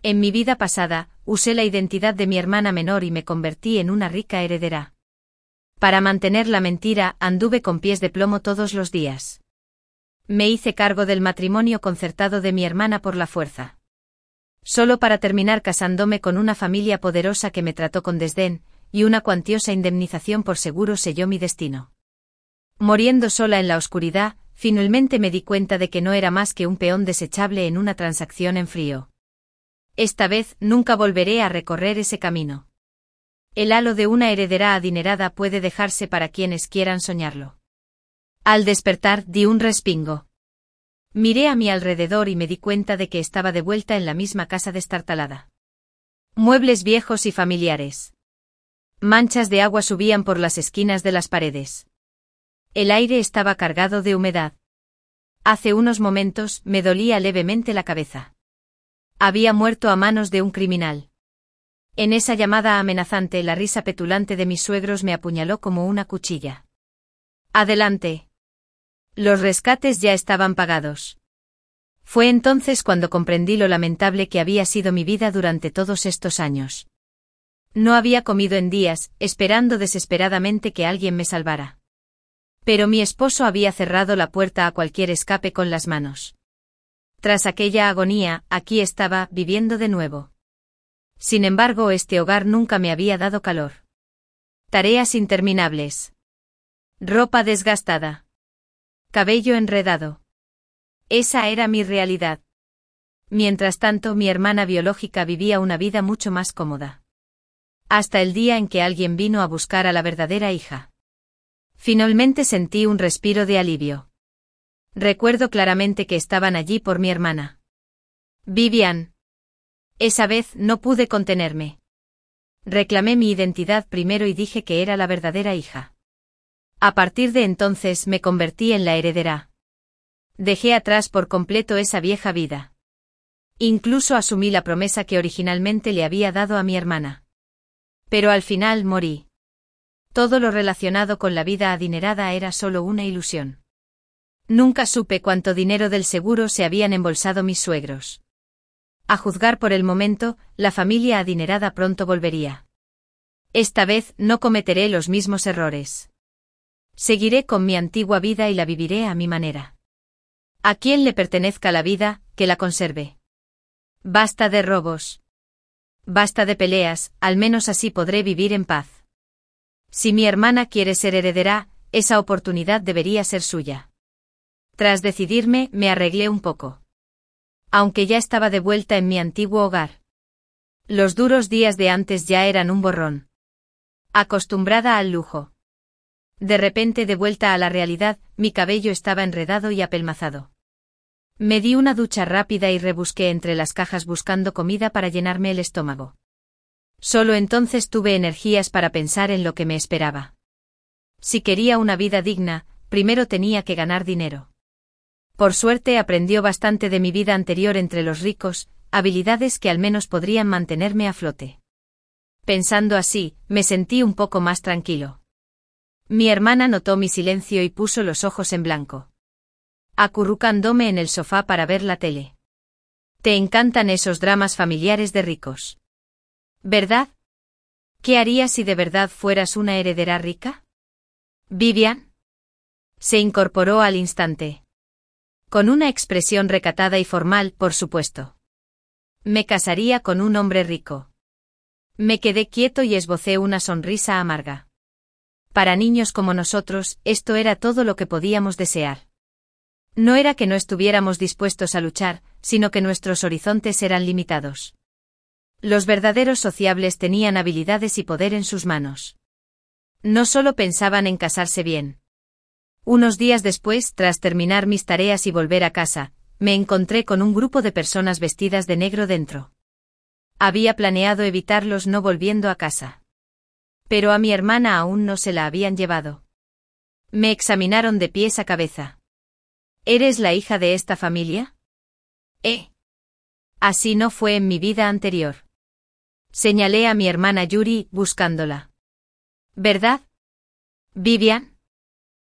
En mi vida pasada, usé la identidad de mi hermana menor y me convertí en una rica heredera. Para mantener la mentira, anduve con pies de plomo todos los días. Me hice cargo del matrimonio concertado de mi hermana por la fuerza. Solo para terminar casándome con una familia poderosa que me trató con desdén, y una cuantiosa indemnización por seguro selló mi destino. Muriendo sola en la oscuridad, finalmente me di cuenta de que no era más que un peón desechable en una transacción en frío. Esta vez nunca volveré a recorrer ese camino. El halo de una heredera adinerada puede dejarse para quienes quieran soñarlo. Al despertar, di un respingo. Miré a mi alrededor y me di cuenta de que estaba de vuelta en la misma casa destartalada. Muebles viejos y familiares. Manchas de agua subían por las esquinas de las paredes. El aire estaba cargado de humedad. Hace unos momentos me dolía levemente la cabeza. Había muerto a manos de un criminal. En esa llamada amenazante, la risa petulante de mis suegros me apuñaló como una cuchilla. Adelante. Los rescates ya estaban pagados. Fue entonces cuando comprendí lo lamentable que había sido mi vida durante todos estos años. No había comido en días, esperando desesperadamente que alguien me salvara. Pero mi esposo había cerrado la puerta a cualquier escape con las manos. Tras aquella agonía, aquí estaba, viviendo de nuevo. Sin embargo, este hogar nunca me había dado calor. Tareas interminables. Ropa desgastada. Cabello enredado. Esa era mi realidad. Mientras tanto, mi hermana biológica vivía una vida mucho más cómoda. Hasta el día en que alguien vino a buscar a la verdadera hija. Finalmente sentí un respiro de alivio. Recuerdo claramente que estaban allí por mi hermana. Vivian. Esa vez no pude contenerme. Reclamé mi identidad primero y dije que era la verdadera hija. A partir de entonces me convertí en la heredera. Dejé atrás por completo esa vieja vida. Incluso asumí la promesa que originalmente le había dado a mi hermana. Pero al final morí. Todo lo relacionado con la vida adinerada era solo una ilusión. Nunca supe cuánto dinero del seguro se habían embolsado mis suegros. A juzgar por el momento, la familia adinerada pronto volvería. Esta vez no cometeré los mismos errores. Seguiré con mi antigua vida y la viviré a mi manera. A quien le pertenezca la vida, que la conserve. Basta de robos. Basta de peleas, al menos así podré vivir en paz. Si mi hermana quiere ser heredera, esa oportunidad debería ser suya. Tras decidirme, me arreglé un poco. Aunque ya estaba de vuelta en mi antiguo hogar. Los duros días de antes ya eran un borrón. Acostumbrada al lujo. De repente, de vuelta a la realidad, mi cabello estaba enredado y apelmazado. Me di una ducha rápida y rebusqué entre las cajas buscando comida para llenarme el estómago. Solo entonces tuve energías para pensar en lo que me esperaba. Si quería una vida digna, primero tenía que ganar dinero. Por suerte aprendió bastante de mi vida anterior entre los ricos, habilidades que al menos podrían mantenerme a flote. Pensando así, me sentí un poco más tranquilo. Mi hermana notó mi silencio y puso los ojos en blanco. Acurrucándome en el sofá para ver la tele. Te encantan esos dramas familiares de ricos. ¿Verdad? ¿Qué harías si de verdad fueras una heredera rica? ¿Vivian? Se incorporó al instante. Con una expresión recatada y formal, por supuesto. Me casaría con un hombre rico. Me quedé quieto y esbocé una sonrisa amarga. Para niños como nosotros, esto era todo lo que podíamos desear. No era que no estuviéramos dispuestos a luchar, sino que nuestros horizontes eran limitados. Los verdaderos sociables tenían habilidades y poder en sus manos. No solo pensaban en casarse bien. Unos días después, tras terminar mis tareas y volver a casa, me encontré con un grupo de personas vestidas de negro dentro. Había planeado evitarlos no volviendo a casa. Pero a mi hermana aún no se la habían llevado. Me examinaron de pies a cabeza. ¿Eres la hija de esta familia? Así no fue en mi vida anterior. Señalé a mi hermana Yuri, buscándola. ¿Verdad? ¿Vivian?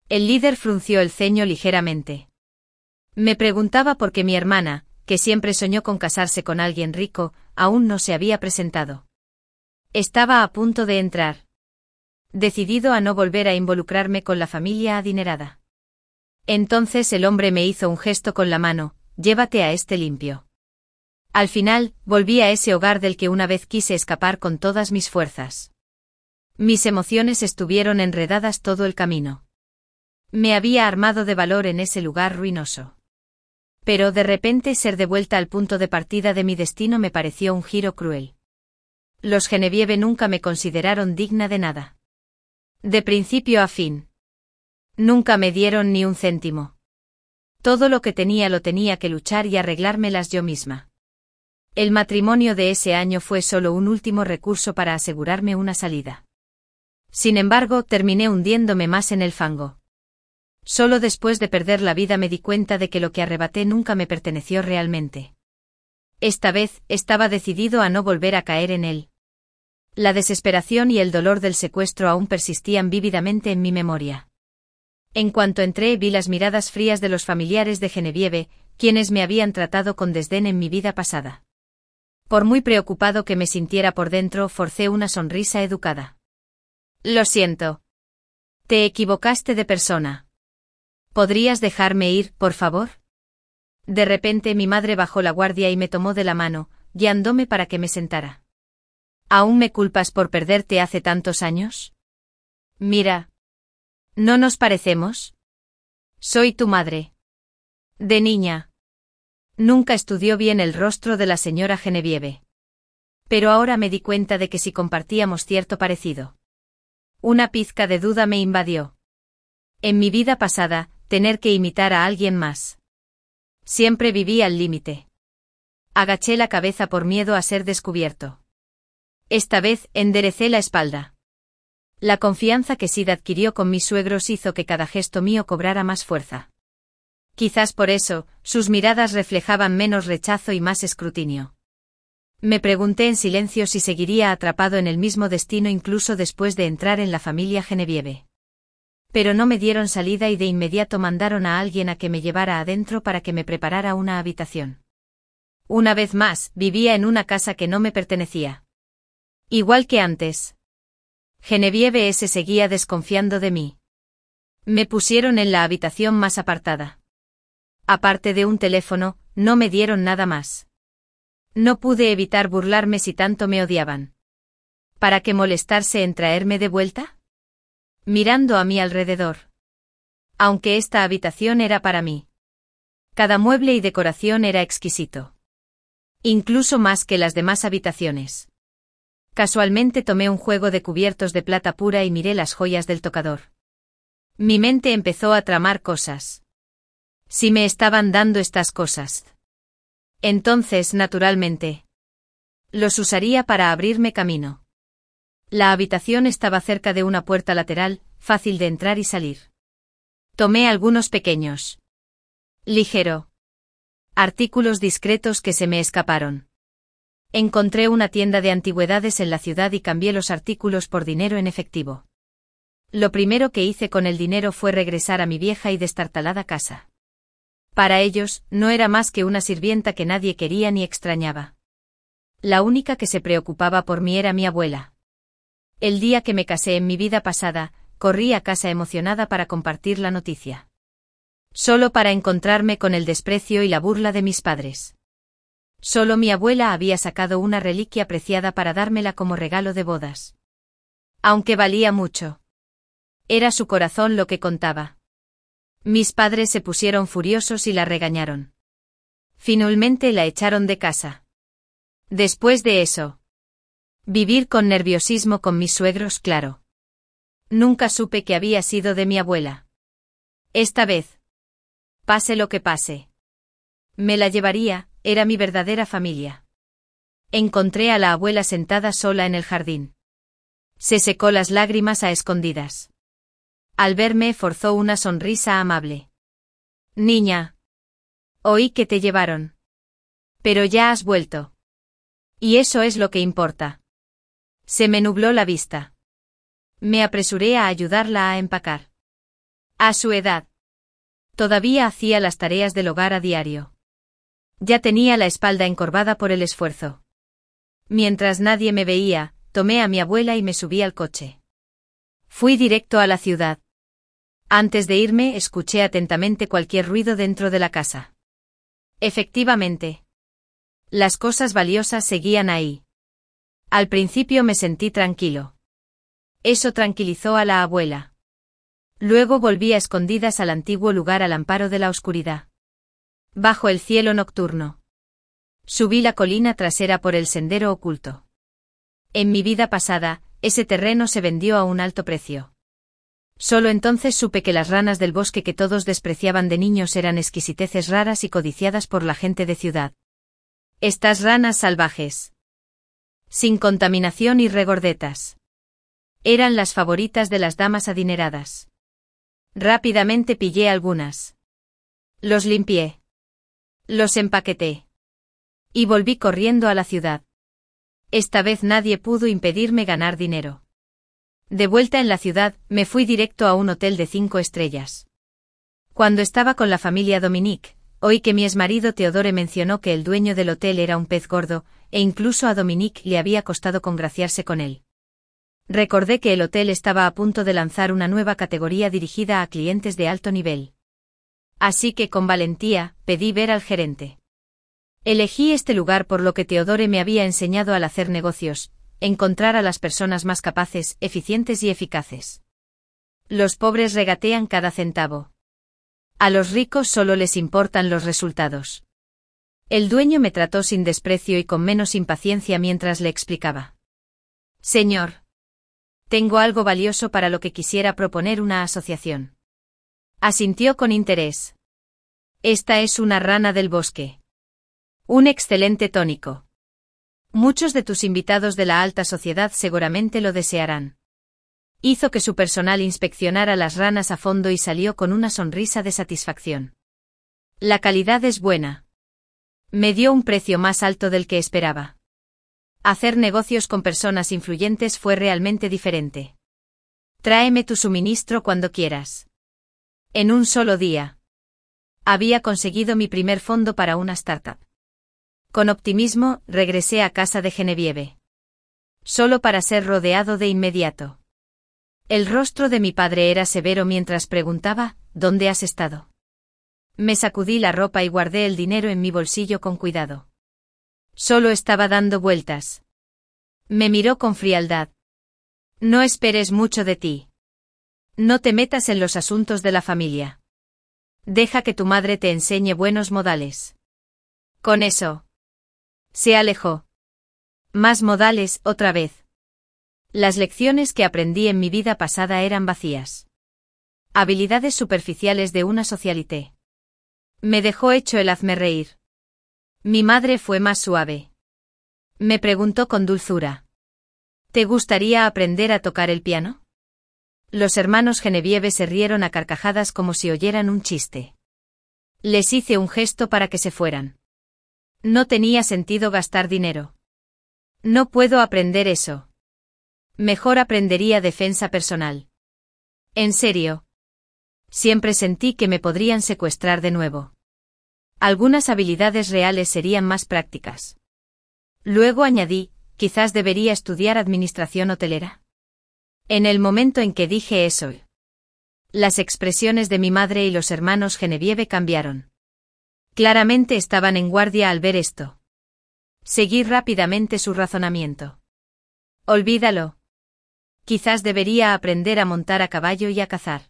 El líder frunció el ceño ligeramente. Me preguntaba por qué mi hermana, que siempre soñó con casarse con alguien rico, aún no se había presentado. Estaba a punto de entrar. Decidido a no volver a involucrarme con la familia adinerada. Entonces el hombre me hizo un gesto con la mano: llévate a este limpio. Al final, volví a ese hogar del que una vez quise escapar con todas mis fuerzas. Mis emociones estuvieron enredadas todo el camino. Me había armado de valor en ese lugar ruinoso. Pero de repente ser de vuelta al punto de partida de mi destino me pareció un giro cruel. Los Genevieve nunca me consideraron digna de nada. De principio a fin. Nunca me dieron ni un céntimo. Todo lo que tenía lo tenía que luchar y arreglármelas yo misma. El matrimonio de ese año fue solo un último recurso para asegurarme una salida. Sin embargo, terminé hundiéndome más en el fango. Solo después de perder la vida me di cuenta de que lo que arrebaté nunca me perteneció realmente. Esta vez, estaba decidido a no volver a caer en él. La desesperación y el dolor del secuestro aún persistían vívidamente en mi memoria. En cuanto entré, vi las miradas frías de los familiares de Genevieve, quienes me habían tratado con desdén en mi vida pasada. Por muy preocupado que me sintiera por dentro, forcé una sonrisa educada. Lo siento. Te equivocaste de persona. ¿Podrías dejarme ir, por favor? De repente mi madre bajó la guardia y me tomó de la mano, guiándome para que me sentara. ¿Aún me culpas por perderte hace tantos años? Mira. ¿No nos parecemos? Soy tu madre. De niña. Nunca estudió bien el rostro de la señora Genevieve. Pero ahora me di cuenta de que sí compartíamos cierto parecido. Una pizca de duda me invadió. En mi vida pasada, tener que imitar a alguien más. Siempre viví al límite. Agaché la cabeza por miedo a ser descubierto. Esta vez, enderecé la espalda. La confianza que Sid adquirió con mis suegros hizo que cada gesto mío cobrara más fuerza. Quizás por eso, sus miradas reflejaban menos rechazo y más escrutinio. Me pregunté en silencio si seguiría atrapado en el mismo destino incluso después de entrar en la familia Genevieve. Pero no me dieron salida y de inmediato mandaron a alguien a que me llevara adentro para que me preparara una habitación. Una vez más, vivía en una casa que no me pertenecía. Igual que antes. Genevieve se seguía desconfiando de mí. Me pusieron en la habitación más apartada. Aparte de un teléfono, no me dieron nada más. No pude evitar burlarme si tanto me odiaban. ¿Para qué molestarse en traerme de vuelta? Mirando a mi alrededor. Aunque esta habitación era para mí. Cada mueble y decoración era exquisito. Incluso más que las demás habitaciones. Casualmente tomé un juego de cubiertos de plata pura y miré las joyas del tocador. Mi mente empezó a tramar cosas. Si me estaban dando estas cosas. Entonces, naturalmente, los usaría para abrirme camino. La habitación estaba cerca de una puerta lateral, fácil de entrar y salir. Tomé algunos pequeños. Ligero. Artículos discretos que se me escaparon. Encontré una tienda de antigüedades en la ciudad y cambié los artículos por dinero en efectivo. Lo primero que hice con el dinero fue regresar a mi vieja y destartalada casa. Para ellos, no era más que una sirvienta que nadie quería ni extrañaba. La única que se preocupaba por mí era mi abuela. El día que me casé en mi vida pasada, corrí a casa emocionada para compartir la noticia. Solo para encontrarme con el desprecio y la burla de mis padres. Solo mi abuela había sacado una reliquia preciada para dármela como regalo de bodas. Aunque valía mucho. Era su corazón lo que contaba. Mis padres se pusieron furiosos y la regañaron. Finalmente la echaron de casa. Después de eso, vivir con nerviosismo con mis suegros, claro. Nunca supe que había sido de mi abuela. Esta vez, pase lo que pase, me la llevaría, era mi verdadera familia. Encontré a la abuela sentada sola en el jardín. Se secó las lágrimas a escondidas. Al verme forzó una sonrisa amable. Niña. Oí que te llevaron. Pero ya has vuelto. Y eso es lo que importa. Se me nubló la vista. Me apresuré a ayudarla a empacar. A su edad. Todavía hacía las tareas del hogar a diario. Ya tenía la espalda encorvada por el esfuerzo. Mientras nadie me veía, tomé a mi abuela y me subí al coche. Fui directo a la ciudad. Antes de irme, escuché atentamente cualquier ruido dentro de la casa. Efectivamente. Las cosas valiosas seguían ahí. Al principio me sentí tranquilo. Eso tranquilizó a la abuela. Luego volví a escondidas al antiguo lugar al amparo de la oscuridad. Bajo el cielo nocturno. Subí la colina trasera por el sendero oculto. En mi vida pasada, ese terreno se vendió a un alto precio. Solo entonces supe que las ranas del bosque que todos despreciaban de niños eran exquisiteces raras y codiciadas por la gente de ciudad. Estas ranas salvajes, sin contaminación y regordetas, eran las favoritas de las damas adineradas. Rápidamente pillé algunas. Los limpié. Los empaqueté. Y volví corriendo a la ciudad. Esta vez nadie pudo impedirme ganar dinero. De vuelta en la ciudad, me fui directo a un hotel de 5 estrellas. Cuando estaba con la familia Dominique, oí que mi exmarido Theodore mencionó que el dueño del hotel era un pez gordo, e incluso a Dominique le había costado congraciarse con él. Recordé que el hotel estaba a punto de lanzar una nueva categoría dirigida a clientes de alto nivel. Así que con valentía, pedí ver al gerente. Elegí este lugar por lo que Theodore me había enseñado al hacer negocios, encontrar a las personas más capaces, eficientes y eficaces. Los pobres regatean cada centavo. A los ricos solo les importan los resultados. El dueño me trató sin desprecio y con menos impaciencia mientras le explicaba. Señor, tengo algo valioso para lo que quisiera proponer una asociación. Asintió con interés. Esta es una rana del bosque. Un excelente tónico. Muchos de tus invitados de la alta sociedad seguramente lo desearán. Hizo que su personal inspeccionara las ranas a fondo y salió con una sonrisa de satisfacción. La calidad es buena. Me dio un precio más alto del que esperaba. Hacer negocios con personas influyentes fue realmente diferente. Tráeme tu suministro cuando quieras. En un solo día. Había conseguido mi primer fondo para una startup. Con optimismo, regresé a casa de Genevieve. Solo para ser rodeado de inmediato. El rostro de mi padre era severo mientras preguntaba, ¿dónde has estado? Me sacudí la ropa y guardé el dinero en mi bolsillo con cuidado. Solo estaba dando vueltas. Me miró con frialdad. No esperes mucho de ti. No te metas en los asuntos de la familia. Deja que tu madre te enseñe buenos modales. Con eso. Se alejó. Más modales, otra vez. Las lecciones que aprendí en mi vida pasada eran vacías. Habilidades superficiales de una socialité. Me dejó hecho el hazme reír. Mi madre fue más suave. Me preguntó con dulzura. ¿Te gustaría aprender a tocar el piano? Los hermanos Genevieve se rieron a carcajadas como si oyeran un chiste. Les hice un gesto para que se fueran. No tenía sentido gastar dinero. No puedo aprender eso. Mejor aprendería defensa personal. En serio. Siempre sentí que me podrían secuestrar de nuevo. Algunas habilidades reales serían más prácticas. Luego añadí, quizás debería estudiar administración hotelera. En el momento en que dije eso, las expresiones de mi madre y los hermanos Genevieve cambiaron. Claramente estaban en guardia al ver esto. Seguí rápidamente su razonamiento. Olvídalo. Quizás debería aprender a montar a caballo y a cazar.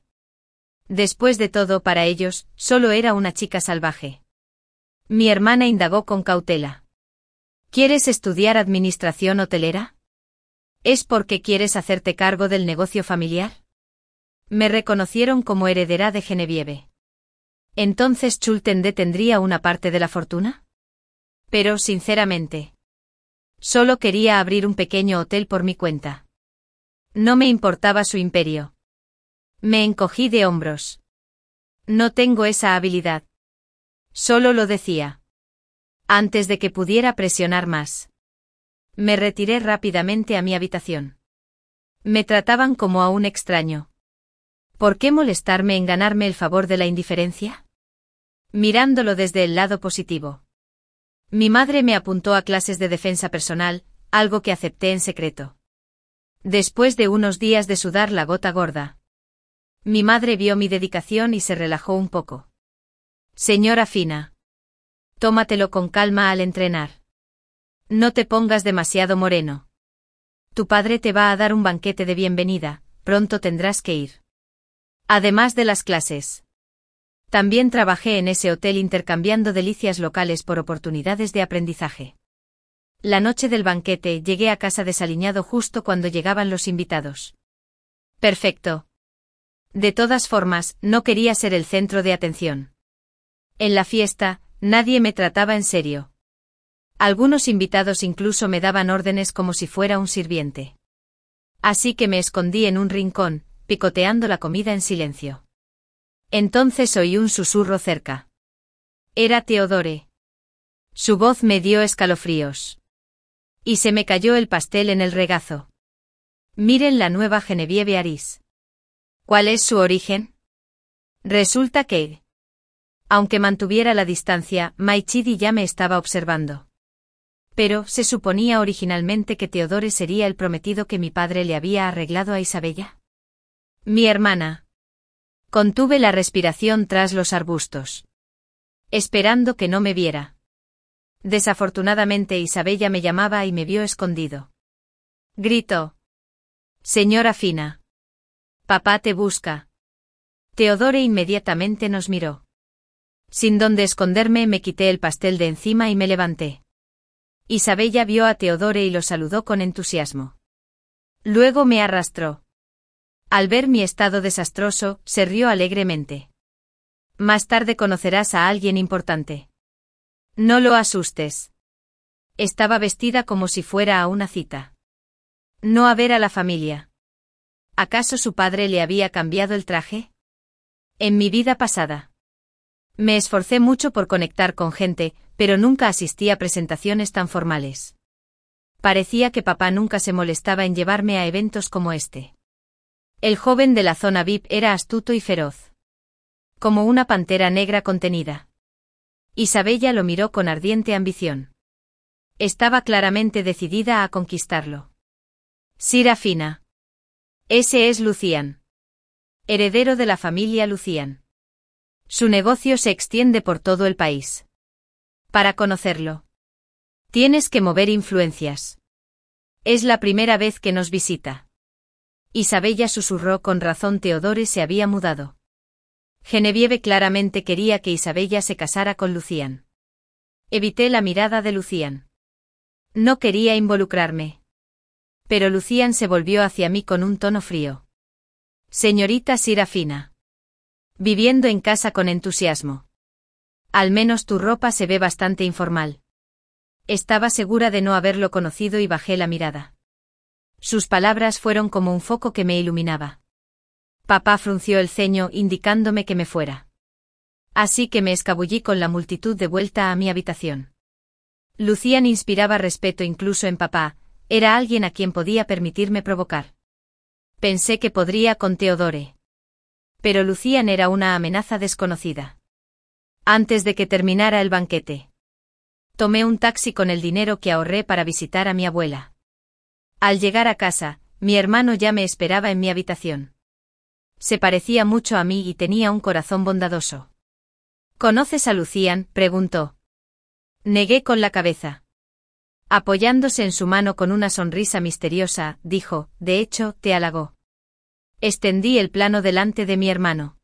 Después de todo, para ellos, solo era una chica salvaje. Mi hermana indagó con cautela. ¿Quieres estudiar administración hotelera? ¿Es porque quieres hacerte cargo del negocio familiar? Me reconocieron como heredera de Genevieve. ¿Entonces Chultende tendría una parte de la fortuna? Pero, sinceramente, solo quería abrir un pequeño hotel por mi cuenta. No me importaba su imperio. Me encogí de hombros. No tengo esa habilidad. Solo lo decía. Antes de que pudiera presionar más. Me retiré rápidamente a mi habitación. Me trataban como a un extraño. ¿Por qué molestarme en ganarme el favor de la indiferencia? Mirándolo desde el lado positivo. Mi madre me apuntó a clases de defensa personal, algo que acepté en secreto. Después de unos días de sudar la gota gorda, mi madre vio mi dedicación y se relajó un poco. Señora Fina. Tómatelo con calma al entrenar. No te pongas demasiado moreno. Tu padre te va a dar un banquete de bienvenida, pronto tendrás que ir. Además de las clases. También trabajé en ese hotel intercambiando delicias locales por oportunidades de aprendizaje. La noche del banquete llegué a casa desaliñado justo cuando llegaban los invitados. Perfecto. De todas formas, no quería ser el centro de atención. En la fiesta, nadie me trataba en serio. Algunos invitados incluso me daban órdenes como si fuera un sirviente. Así que me escondí en un rincón, picoteando la comida en silencio. Entonces oí un susurro cerca. Era Teodore. Su voz me dio escalofríos. Y se me cayó el pastel en el regazo. Miren la nueva Genevieve Aris. ¿Cuál es su origen? Resulta que, aunque mantuviera la distancia, Maichidi ya me estaba observando. Pero, se suponía originalmente que Teodore sería el prometido que mi padre le había arreglado a Isabella. Mi hermana. Contuve la respiración tras los arbustos. Esperando que no me viera. Desafortunadamente Isabella me llamaba y me vio escondido. Gritó. Señora Fina. Papá te busca. Teodore inmediatamente nos miró. Sin dónde esconderme me quité el pastel de encima y me levanté. Isabella vio a Teodore y lo saludó con entusiasmo. Luego me arrastró. Al ver mi estado desastroso, se rió alegremente. Más tarde conocerás a alguien importante. No lo asustes. Estaba vestida como si fuera a una cita. No a ver a la familia. ¿Acaso su padre le había cambiado el traje? En mi vida pasada. Me esforcé mucho por conectar con gente, pero nunca asistí a presentaciones tan formales. Parecía que papá nunca se molestaba en llevarme a eventos como este. El joven de la zona VIP era astuto y feroz. Como una pantera negra contenida. Isabella lo miró con ardiente ambición. Estaba claramente decidida a conquistarlo. Sira Fina. Ese es Lucian. Heredero de la familia Lucian. Su negocio se extiende por todo el país. Para conocerlo, tienes que mover influencias. Es la primera vez que nos visita. Isabella susurró. Con razón Teodore se había mudado. Genevieve claramente quería que Isabella se casara con Lucian. Evité la mirada de Lucian. No quería involucrarme. Pero Lucian se volvió hacia mí con un tono frío. Señorita Sira Fina. Viviendo en casa con entusiasmo. Al menos tu ropa se ve bastante informal. Estaba segura de no haberlo conocido y bajé la mirada. Sus palabras fueron como un foco que me iluminaba. Papá frunció el ceño indicándome que me fuera. Así que me escabullí con la multitud de vuelta a mi habitación. Lucian inspiraba respeto incluso en papá, era alguien a quien podía permitirme provocar. Pensé que podría con Teodore. Pero Lucian era una amenaza desconocida. Antes de que terminara el banquete, tomé un taxi con el dinero que ahorré para visitar a mi abuela. Al llegar a casa, mi hermano ya me esperaba en mi habitación. Se parecía mucho a mí y tenía un corazón bondadoso. ¿Conoces a Lucian?, preguntó. Negué con la cabeza. Apoyándose en su mano con una sonrisa misteriosa, dijo, de hecho, te halagó. Extendí el plano delante de mi hermano.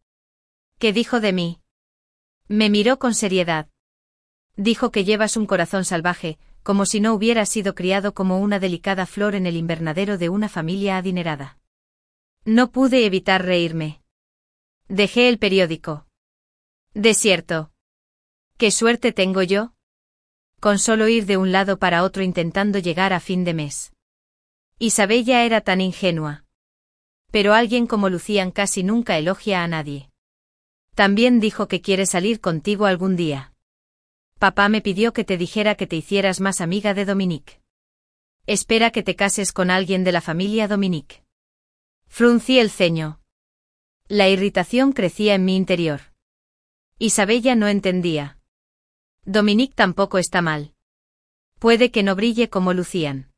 ¿Qué dijo de mí? Me miró con seriedad. Dijo que llevas un corazón salvaje, como si no hubieras sido criado como una delicada flor en el invernadero de una familia adinerada. No pude evitar reírme. Dejé el periódico. Desierto. ¿Qué suerte tengo yo? Con solo ir de un lado para otro intentando llegar a fin de mes. Isabella era tan ingenua. Pero alguien como Lucian casi nunca elogia a nadie. También dijo que quiere salir contigo algún día. Papá me pidió que te dijera que te hicieras más amiga de Dominique. Espera que te cases con alguien de la familia Dominique. Fruncí el ceño. La irritación crecía en mi interior. Isabella no entendía. Dominique tampoco está mal. Puede que no brille como Lucian.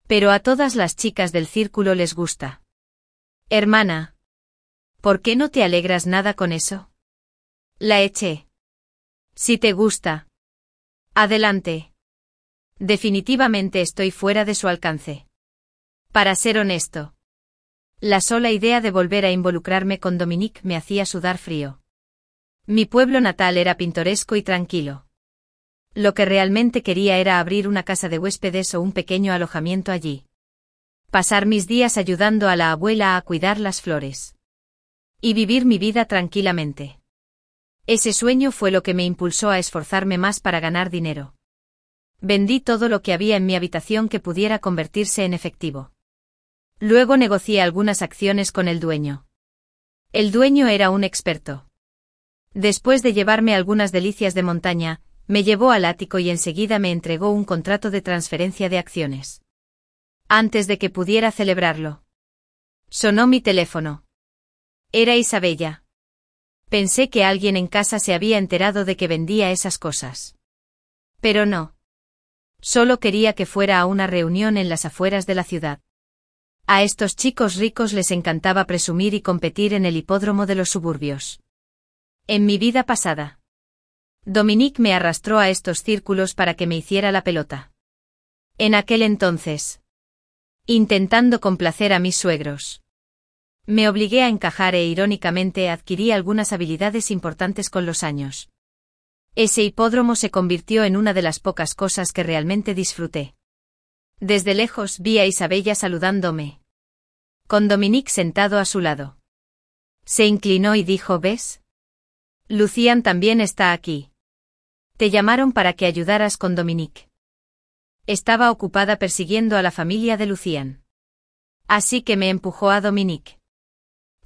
Pero a todas las chicas del círculo les gusta. Hermana. ¿Por qué no te alegras nada con eso? La eché. Si te gusta. Adelante. Definitivamente estoy fuera de su alcance. Para ser honesto. La sola idea de volver a involucrarme con Dominique me hacía sudar frío. Mi pueblo natal era pintoresco y tranquilo. Lo que realmente quería era abrir una casa de huéspedes o un pequeño alojamiento allí. Pasar mis días ayudando a la abuela a cuidar las flores. Y vivir mi vida tranquilamente. Ese sueño fue lo que me impulsó a esforzarme más para ganar dinero. Vendí todo lo que había en mi habitación que pudiera convertirse en efectivo. Luego negocié algunas acciones con el dueño. El dueño era un experto. Después de llevarme algunas delicias de montaña, me llevó al ático y enseguida me entregó un contrato de transferencia de acciones. Antes de que pudiera celebrarlo. Sonó mi teléfono. Era Isabella. Pensé que alguien en casa se había enterado de que vendía esas cosas. Pero no. Solo quería que fuera a una reunión en las afueras de la ciudad. A estos chicos ricos les encantaba presumir y competir en el hipódromo de los suburbios. En mi vida pasada. Dominique me arrastró a estos círculos para que me hiciera la pelota. En aquel entonces. Intentando complacer a mis suegros. Me obligué a encajar e irónicamente adquirí algunas habilidades importantes con los años. Ese hipódromo se convirtió en una de las pocas cosas que realmente disfruté. Desde lejos vi a Isabella saludándome. Con Dominique sentado a su lado. Se inclinó y dijo: ¿ves? Lucian también está aquí. Te llamaron para que ayudaras con Dominique. Estaba ocupada persiguiendo a la familia de Lucian. Así que me empujó a Dominique.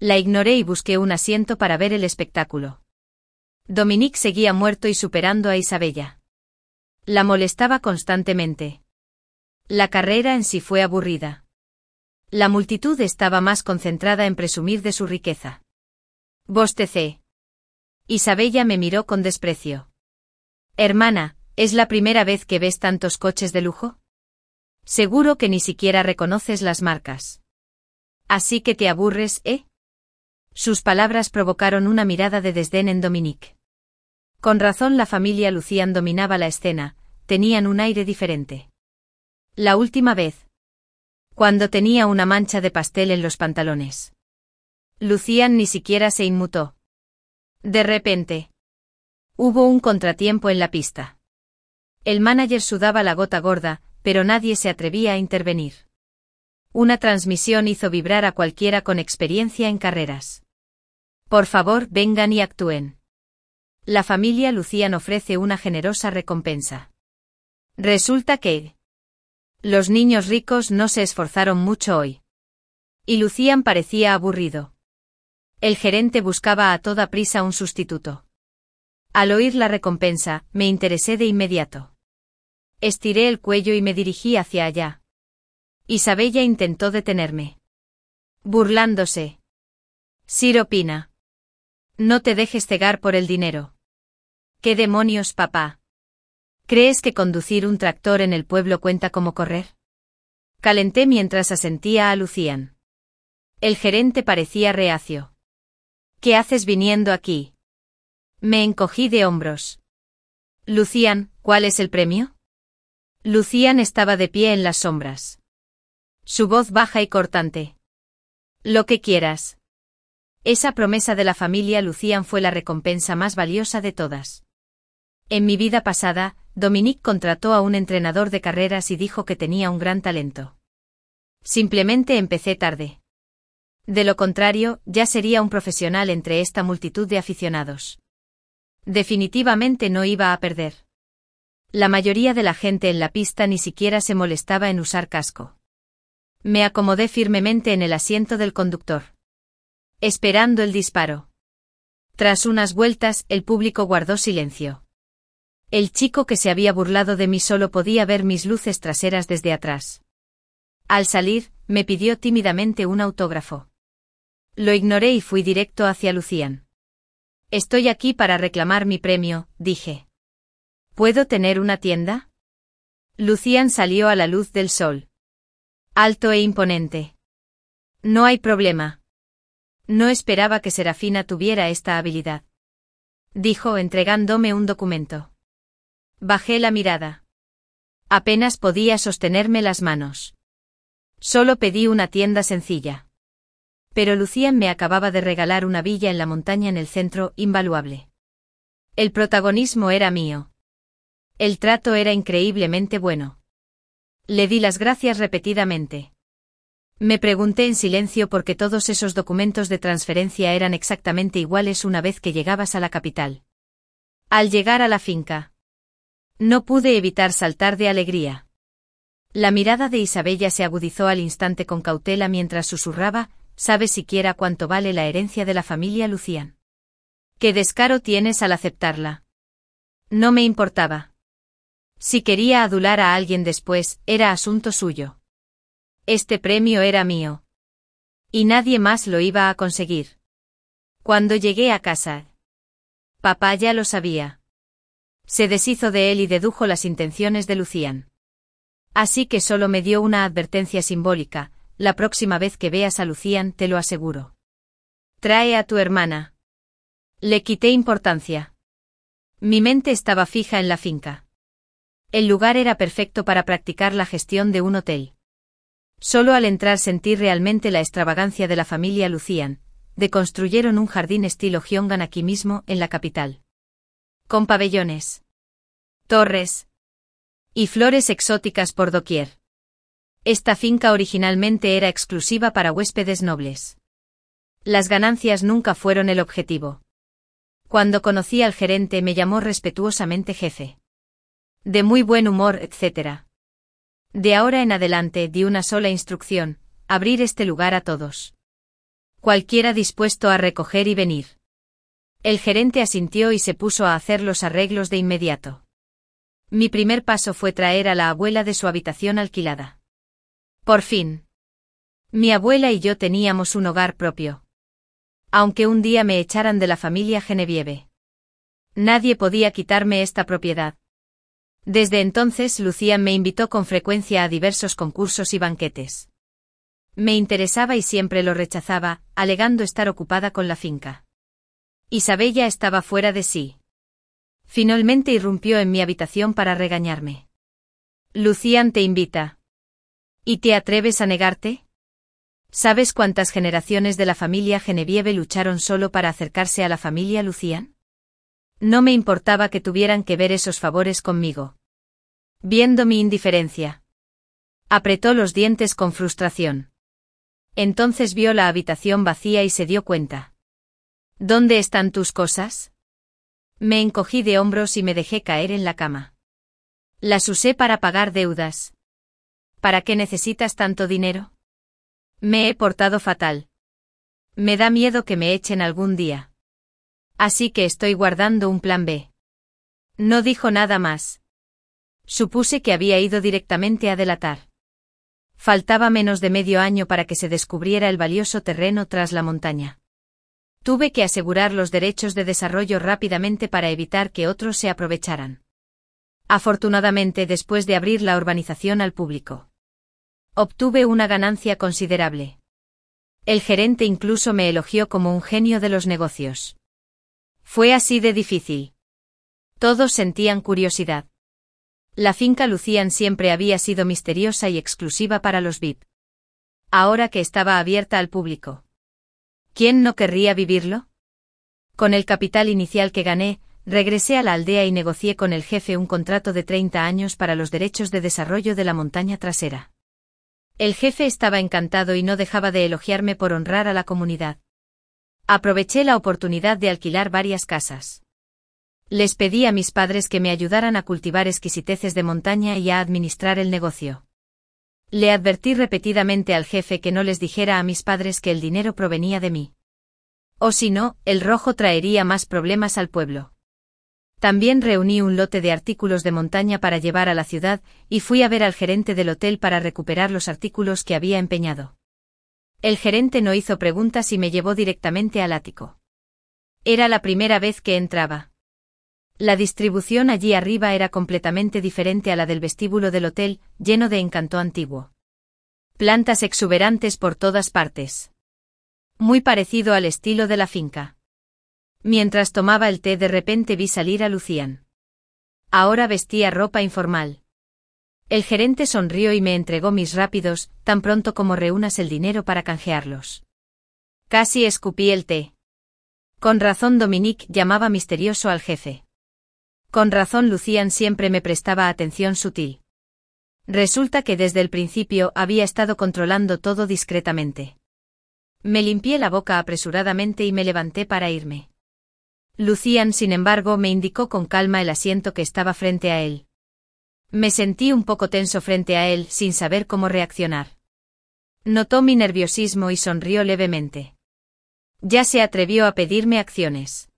La ignoré y busqué un asiento para ver el espectáculo. Dominique seguía muerto y superando a Isabella. La molestaba constantemente. La carrera en sí fue aburrida. La multitud estaba más concentrada en presumir de su riqueza. Bostecé. Isabella me miró con desprecio. Hermana, ¿es la primera vez que ves tantos coches de lujo? Seguro que ni siquiera reconoces las marcas. Así que te aburres, ¿eh? Sus palabras provocaron una mirada de desdén en Dominique. Con razón la familia Lucian dominaba la escena, tenían un aire diferente. La última vez. Cuando tenía una mancha de pastel en los pantalones. Lucian ni siquiera se inmutó. De repente. Hubo un contratiempo en la pista. El manager sudaba la gota gorda, pero nadie se atrevía a intervenir. Una transmisión hizo vibrar a cualquiera con experiencia en carreras. Por favor, vengan y actúen. La familia Lucian ofrece una generosa recompensa. Resulta que los niños ricos no se esforzaron mucho hoy. Y Lucian parecía aburrido. El gerente buscaba a toda prisa un sustituto. Al oír la recompensa, me interesé de inmediato. Estiré el cuello y me dirigí hacia allá. Isabella intentó detenerme. Burlándose. Siropina. No te dejes cegar por el dinero. ¿Qué demonios, papá? ¿Crees que conducir un tractor en el pueblo cuenta como correr? Calenté mientras asentía a Lucian. El gerente parecía reacio. ¿Qué haces viniendo aquí? Me encogí de hombros. Lucian, ¿cuál es el premio? Lucian estaba de pie en las sombras. Su voz baja y cortante. Lo que quieras. Esa promesa de la familia Lucian fue la recompensa más valiosa de todas. En mi vida pasada, Dominique contrató a un entrenador de carreras y dijo que tenía un gran talento. Simplemente empecé tarde. De lo contrario, ya sería un profesional entre esta multitud de aficionados. Definitivamente no iba a perder. La mayoría de la gente en la pista ni siquiera se molestaba en usar casco. Me acomodé firmemente en el asiento del conductor. Esperando el disparo. Tras unas vueltas, el público guardó silencio. El chico que se había burlado de mí solo podía ver mis luces traseras desde atrás. Al salir, me pidió tímidamente un autógrafo. Lo ignoré y fui directo hacia Lucian. Estoy aquí para reclamar mi premio, dije. ¿Puedo tener una tienda? Lucian salió a la luz del sol. Alto e imponente. No hay problema. No esperaba que Serafina tuviera esta habilidad. Dijo entregándome un documento. Bajé la mirada. Apenas podía sostenerme las manos. Solo pedí una tienda sencilla. Pero Lucian me acababa de regalar una villa en la montaña en el centro, invaluable. El protagonismo era mío. El trato era increíblemente bueno. Le di las gracias repetidamente. Me pregunté en silencio por qué todos esos documentos de transferencia eran exactamente iguales una vez que llegabas a la capital. Al llegar a la finca, no pude evitar saltar de alegría. La mirada de Isabella se agudizó al instante con cautela mientras susurraba: ¿sabes siquiera cuánto vale la herencia de la familia Lucian? ¿Qué descaro tienes al aceptarla? No me importaba. Si quería adular a alguien después, era asunto suyo. Este premio era mío. Y nadie más lo iba a conseguir. Cuando llegué a casa, papá ya lo sabía. Se deshizo de él y dedujo las intenciones de Lucian. Así que solo me dio una advertencia simbólica: la próxima vez que veas a Lucian, te lo aseguro. Trae a tu hermana. Le quité importancia. Mi mente estaba fija en la finca. El lugar era perfecto para practicar la gestión de un hotel. Solo al entrar sentí realmente la extravagancia de la familia Lucian. Construyeron un jardín estilo Gyeongan aquí mismo, en la capital. Con pabellones, torres y flores exóticas por doquier. Esta finca originalmente era exclusiva para huéspedes nobles. Las ganancias nunca fueron el objetivo. Cuando conocí al gerente me llamó respetuosamente jefe. De muy buen humor, etc. De ahora en adelante di una sola instrucción: abrir este lugar a todos. Cualquiera dispuesto a recoger y venir. El gerente asintió y se puso a hacer los arreglos de inmediato. Mi primer paso fue traer a la abuela de su habitación alquilada. Por fin. Mi abuela y yo teníamos un hogar propio. Aunque un día me echaran de la familia Genevieve, nadie podía quitarme esta propiedad. Desde entonces Lucian me invitó con frecuencia a diversos concursos y banquetes. Me interesaba y siempre lo rechazaba, alegando estar ocupada con la finca. Isabella estaba fuera de sí. Finalmente irrumpió en mi habitación para regañarme. Lucian te invita. ¿Y te atreves a negarte? ¿Sabes cuántas generaciones de la familia Genevieve lucharon solo para acercarse a la familia Lucian? No me importaba que tuvieran que ver esos favores conmigo. Viendo mi indiferencia, apretó los dientes con frustración. Entonces vio la habitación vacía y se dio cuenta. ¿Dónde están tus cosas? Me encogí de hombros y me dejé caer en la cama. Las usé para pagar deudas. ¿Para qué necesitas tanto dinero? Me he portado fatal. Me da miedo que me echen algún día. Así que estoy guardando un plan B. No dijo nada más. Supuse que había ido directamente a delatar. Faltaba menos de medio año para que se descubriera el valioso terreno tras la montaña. Tuve que asegurar los derechos de desarrollo rápidamente para evitar que otros se aprovecharan. Afortunadamente, después de abrir la urbanización al público, obtuve una ganancia considerable. El gerente incluso me elogió como un genio de los negocios. Fue así de difícil. Todos sentían curiosidad. La finca Lucian siempre había sido misteriosa y exclusiva para los VIP. Ahora que estaba abierta al público, ¿quién no querría vivirlo? Con el capital inicial que gané, regresé a la aldea y negocié con el jefe un contrato de 30 años para los derechos de desarrollo de la montaña trasera. El jefe estaba encantado y no dejaba de elogiarme por honrar a la comunidad. Aproveché la oportunidad de alquilar varias casas. Les pedí a mis padres que me ayudaran a cultivar exquisiteces de montaña y a administrar el negocio. Le advertí repetidamente al jefe que no les dijera a mis padres que el dinero provenía de mí. O si no, el rojo traería más problemas al pueblo. También reuní un lote de artículos de montaña para llevar a la ciudad, y fui a ver al gerente del hotel para recuperar los artículos que había empeñado. El gerente no hizo preguntas y me llevó directamente al ático. Era la primera vez que entraba. La distribución allí arriba era completamente diferente a la del vestíbulo del hotel, lleno de encanto antiguo. Plantas exuberantes por todas partes. Muy parecido al estilo de la finca. Mientras tomaba el té de repente vi salir a Lucian. Ahora vestía ropa informal. El gerente sonrió y me entregó mis rápidos, tan pronto como reúnas el dinero para canjearlos. Casi escupí el té. Con razón Dominique llamaba misterioso al jefe. Con razón Lucian siempre me prestaba atención sutil. Resulta que desde el principio había estado controlando todo discretamente. Me limpié la boca apresuradamente y me levanté para irme. Lucian, sin embargo, me indicó con calma el asiento que estaba frente a él. Me sentí un poco tenso frente a él, sin saber cómo reaccionar. Notó mi nerviosismo y sonrió levemente. Ya se atrevió a pedirme acciones.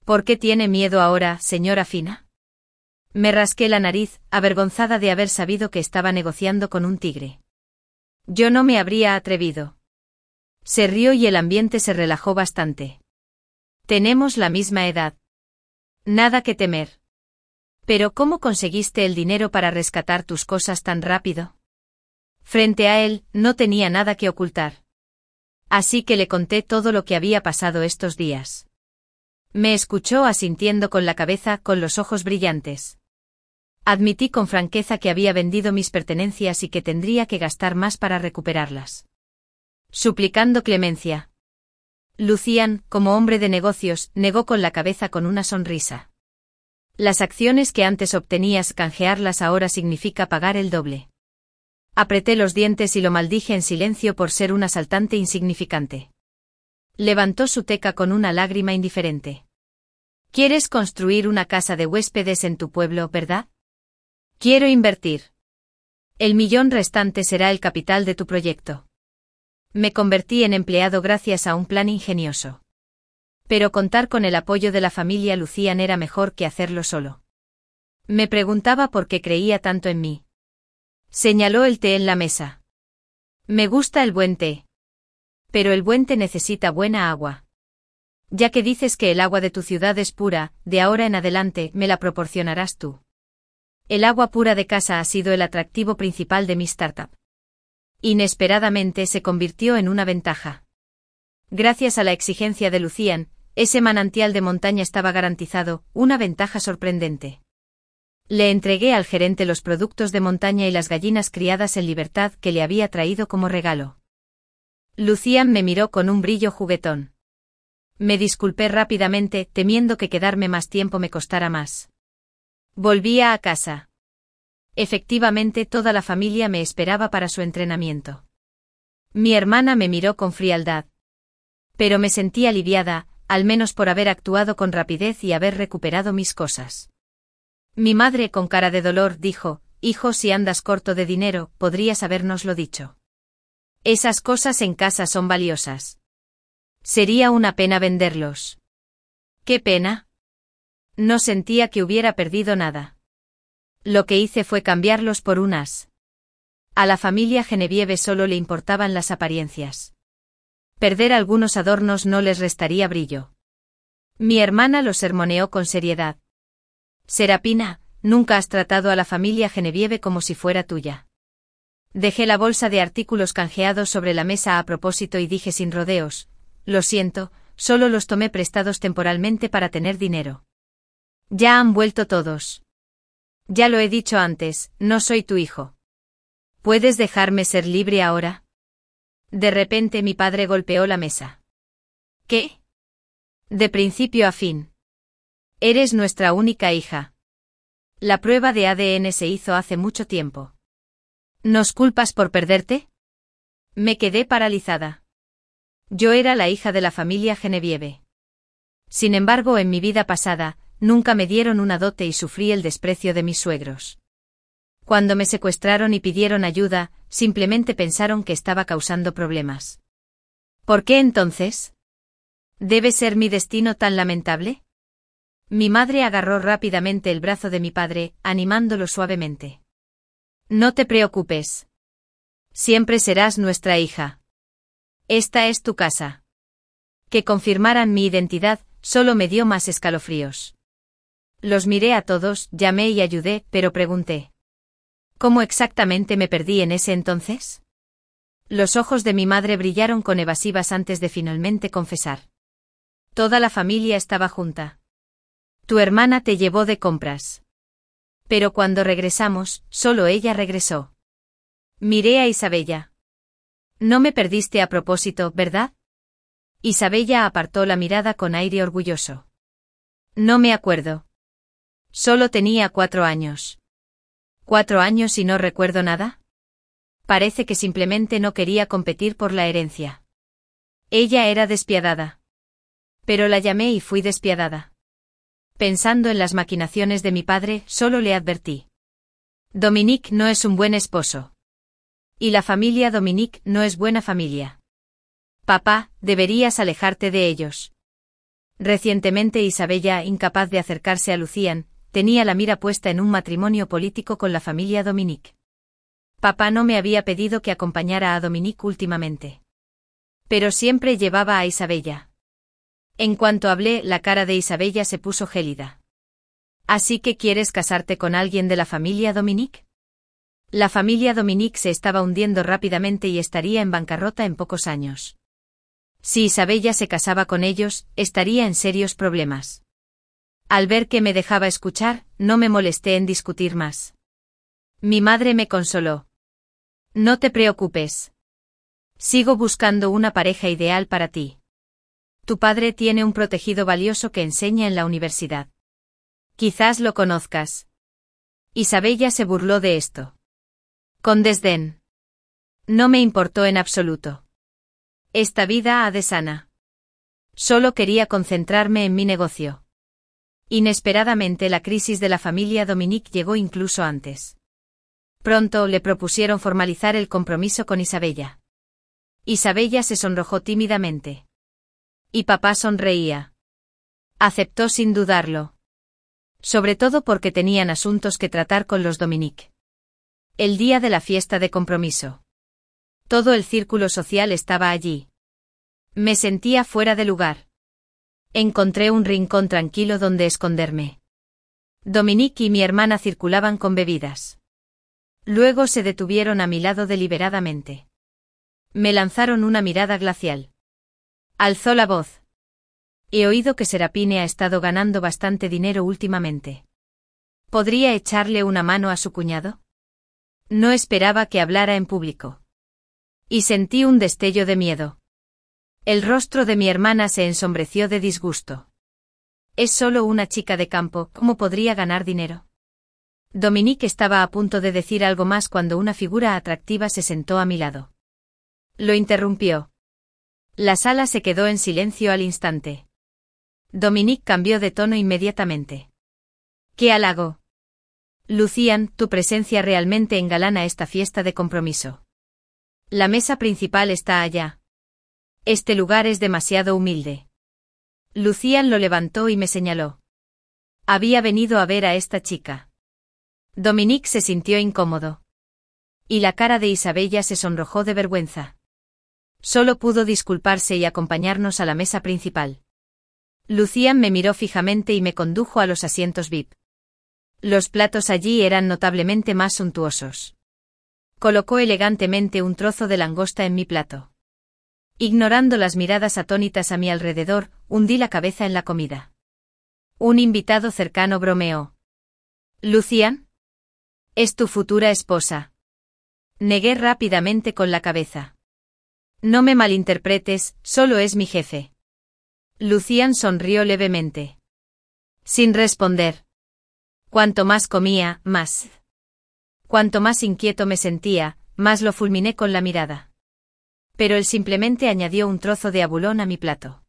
¿Por qué tiene miedo ahora, señora Fina? Me rasqué la nariz, avergonzada de haber sabido que estaba negociando con un tigre. Yo no me habría atrevido. Se rió y el ambiente se relajó bastante. Tenemos la misma edad. Nada que temer. Pero ¿cómo conseguiste el dinero para rescatar tus cosas tan rápido? Frente a él, no tenía nada que ocultar. Así que le conté todo lo que había pasado estos días. Me escuchó asintiendo con la cabeza, con los ojos brillantes. Admití con franqueza que había vendido mis pertenencias y que tendría que gastar más para recuperarlas. Suplicando clemencia. Lucian, como hombre de negocios, negó con la cabeza con una sonrisa. Las acciones que antes obtenías, canjearlas ahora significa pagar el doble. Apreté los dientes y lo maldije en silencio por ser un asaltante insignificante. Levantó su teca con una lágrima indiferente. ¿Quieres construir una casa de huéspedes en tu pueblo, verdad? Quiero invertir. El millón restante será el capital de tu proyecto. Me convertí en empleado gracias a un plan ingenioso. Pero contar con el apoyo de la familia Lucian era mejor que hacerlo solo. Me preguntaba por qué creía tanto en mí. Señaló el té en la mesa. Me gusta el buen té. Pero el buen té necesita buena agua. Ya que dices que el agua de tu ciudad es pura, de ahora en adelante me la proporcionarás tú. El agua pura de casa ha sido el atractivo principal de mi startup. Inesperadamente se convirtió en una ventaja. Gracias a la exigencia de Lucian, ese manantial de montaña estaba garantizado, una ventaja sorprendente. Le entregué al gerente los productos de montaña y las gallinas criadas en libertad que le había traído como regalo. Lucian me miró con un brillo juguetón. Me disculpé rápidamente, temiendo que quedarme más tiempo me costara más. Volvía a casa. Efectivamente, toda la familia me esperaba para su entrenamiento. Mi hermana me miró con frialdad. Pero me sentí aliviada, al menos por haber actuado con rapidez y haber recuperado mis cosas. Mi madre, con cara de dolor, dijo: «Hijo, si andas corto de dinero, podrías habérnoslo dicho. Esas cosas en casa son valiosas. Sería una pena venderlos». ¿Qué pena? No sentía que hubiera perdido nada. Lo que hice fue cambiarlos por unas. A la familia Genevieve solo le importaban las apariencias. Perder algunos adornos no les restaría brillo. Mi hermana lo sermoneó con seriedad. «Serapina, nunca has tratado a la familia Genevieve como si fuera tuya». Dejé la bolsa de artículos canjeados sobre la mesa a propósito y dije sin rodeos: «Lo siento, solo los tomé prestados temporalmente para tener dinero». «Ya han vuelto todos». «Ya lo he dicho antes, no soy tu hijo. ¿Puedes dejarme ser libre ahora?» De repente mi padre golpeó la mesa. «¿Qué?» «De principio a fin. Eres nuestra única hija. La prueba de ADN se hizo hace mucho tiempo. ¿Nos culpas por perderte?» Me quedé paralizada. Yo era la hija de la familia Genevieve. Sin embargo, en mi vida pasada, nunca me dieron una dote y sufrí el desprecio de mis suegros. Cuando me secuestraron y pidieron ayuda, simplemente pensaron que estaba causando problemas. ¿Por qué entonces? ¿Debe ser mi destino tan lamentable? Mi madre agarró rápidamente el brazo de mi padre, animándolo suavemente. «No te preocupes. Siempre serás nuestra hija. Esta es tu casa». Que confirmaran mi identidad solo me dio más escalofríos. Los miré a todos, llamé y ayudé, pero pregunté: «¿Cómo exactamente me perdí en ese entonces?» Los ojos de mi madre brillaron con evasivas antes de finalmente confesar. Toda la familia estaba junta. Tu hermana te llevó de compras. Pero cuando regresamos, solo ella regresó. Miré a Isabella. No me perdiste a propósito, ¿verdad? Isabella apartó la mirada con aire orgulloso. No me acuerdo. Solo tenía 4 años. ¿4 años y no recuerdo nada? Parece que simplemente no quería competir por la herencia. Ella era despiadada. Pero la llamé y fui despiadada. Pensando en las maquinaciones de mi padre, solo le advertí. Dominique no es un buen esposo. Y la familia Dominique no es buena familia. Papá, deberías alejarte de ellos. Recientemente Isabella, incapaz de acercarse a Lucian, tenía la mira puesta en un matrimonio político con la familia Dominique. Papá no me había pedido que acompañara a Dominique últimamente. Pero siempre llevaba a Isabella. En cuanto hablé, la cara de Isabella se puso gélida. ¿Así que quieres casarte con alguien de la familia Dominique? La familia Dominique se estaba hundiendo rápidamente y estaría en bancarrota en pocos años. Si Isabella se casaba con ellos, estaría en serios problemas. Al ver que me dejaba escuchar, no me molesté en discutir más. Mi madre me consoló. No te preocupes. Sigo buscando una pareja ideal para ti. Tu padre tiene un protegido valioso que enseña en la universidad. Quizás lo conozcas. Isabella se burló de esto. Con desdén. No me importó en absoluto. Esta vida ha de sana. Solo quería concentrarme en mi negocio. Inesperadamente la crisis de la familia Dominique llegó incluso antes. Pronto le propusieron formalizar el compromiso con Isabella. Isabella se sonrojó tímidamente. Y papá sonreía. Aceptó sin dudarlo. Sobre todo porque tenían asuntos que tratar con los Dominique. El día de la fiesta de compromiso. Todo el círculo social estaba allí. Me sentía fuera de lugar. Encontré un rincón tranquilo donde esconderme. Dominique y mi hermana circulaban con bebidas. Luego se detuvieron a mi lado deliberadamente. Me lanzaron una mirada glacial. Alzó la voz. He oído que Serapine ha estado ganando bastante dinero últimamente. ¿Podría echarle una mano a su cuñado? No esperaba que hablara en público. Y sentí un destello de miedo. El rostro de mi hermana se ensombreció de disgusto. Es solo una chica de campo, ¿cómo podría ganar dinero? Dominique estaba a punto de decir algo más cuando una figura atractiva se sentó a mi lado. Lo interrumpió. La sala se quedó en silencio al instante. Dominique cambió de tono inmediatamente. ¡Qué halago! Lucian, tu presencia realmente engalana esta fiesta de compromiso. La mesa principal está allá. Este lugar es demasiado humilde. Lucian lo levantó y me señaló. Había venido a ver a esta chica. Dominique se sintió incómodo. Y la cara de Isabella se sonrojó de vergüenza. Solo pudo disculparse y acompañarnos a la mesa principal. Lucian me miró fijamente y me condujo a los asientos VIP. Los platos allí eran notablemente más suntuosos. Colocó elegantemente un trozo de langosta en mi plato. Ignorando las miradas atónitas a mi alrededor, hundí la cabeza en la comida. Un invitado cercano bromeó. ¿Lucian? Es tu futura esposa. Negué rápidamente con la cabeza. No me malinterpretes, solo es mi jefe. Lucian sonrió levemente. Sin responder. Cuanto más comía, más. Cuanto más inquieto me sentía, más lo fulminé con la mirada. Pero él simplemente añadió un trozo de abulón a mi plato.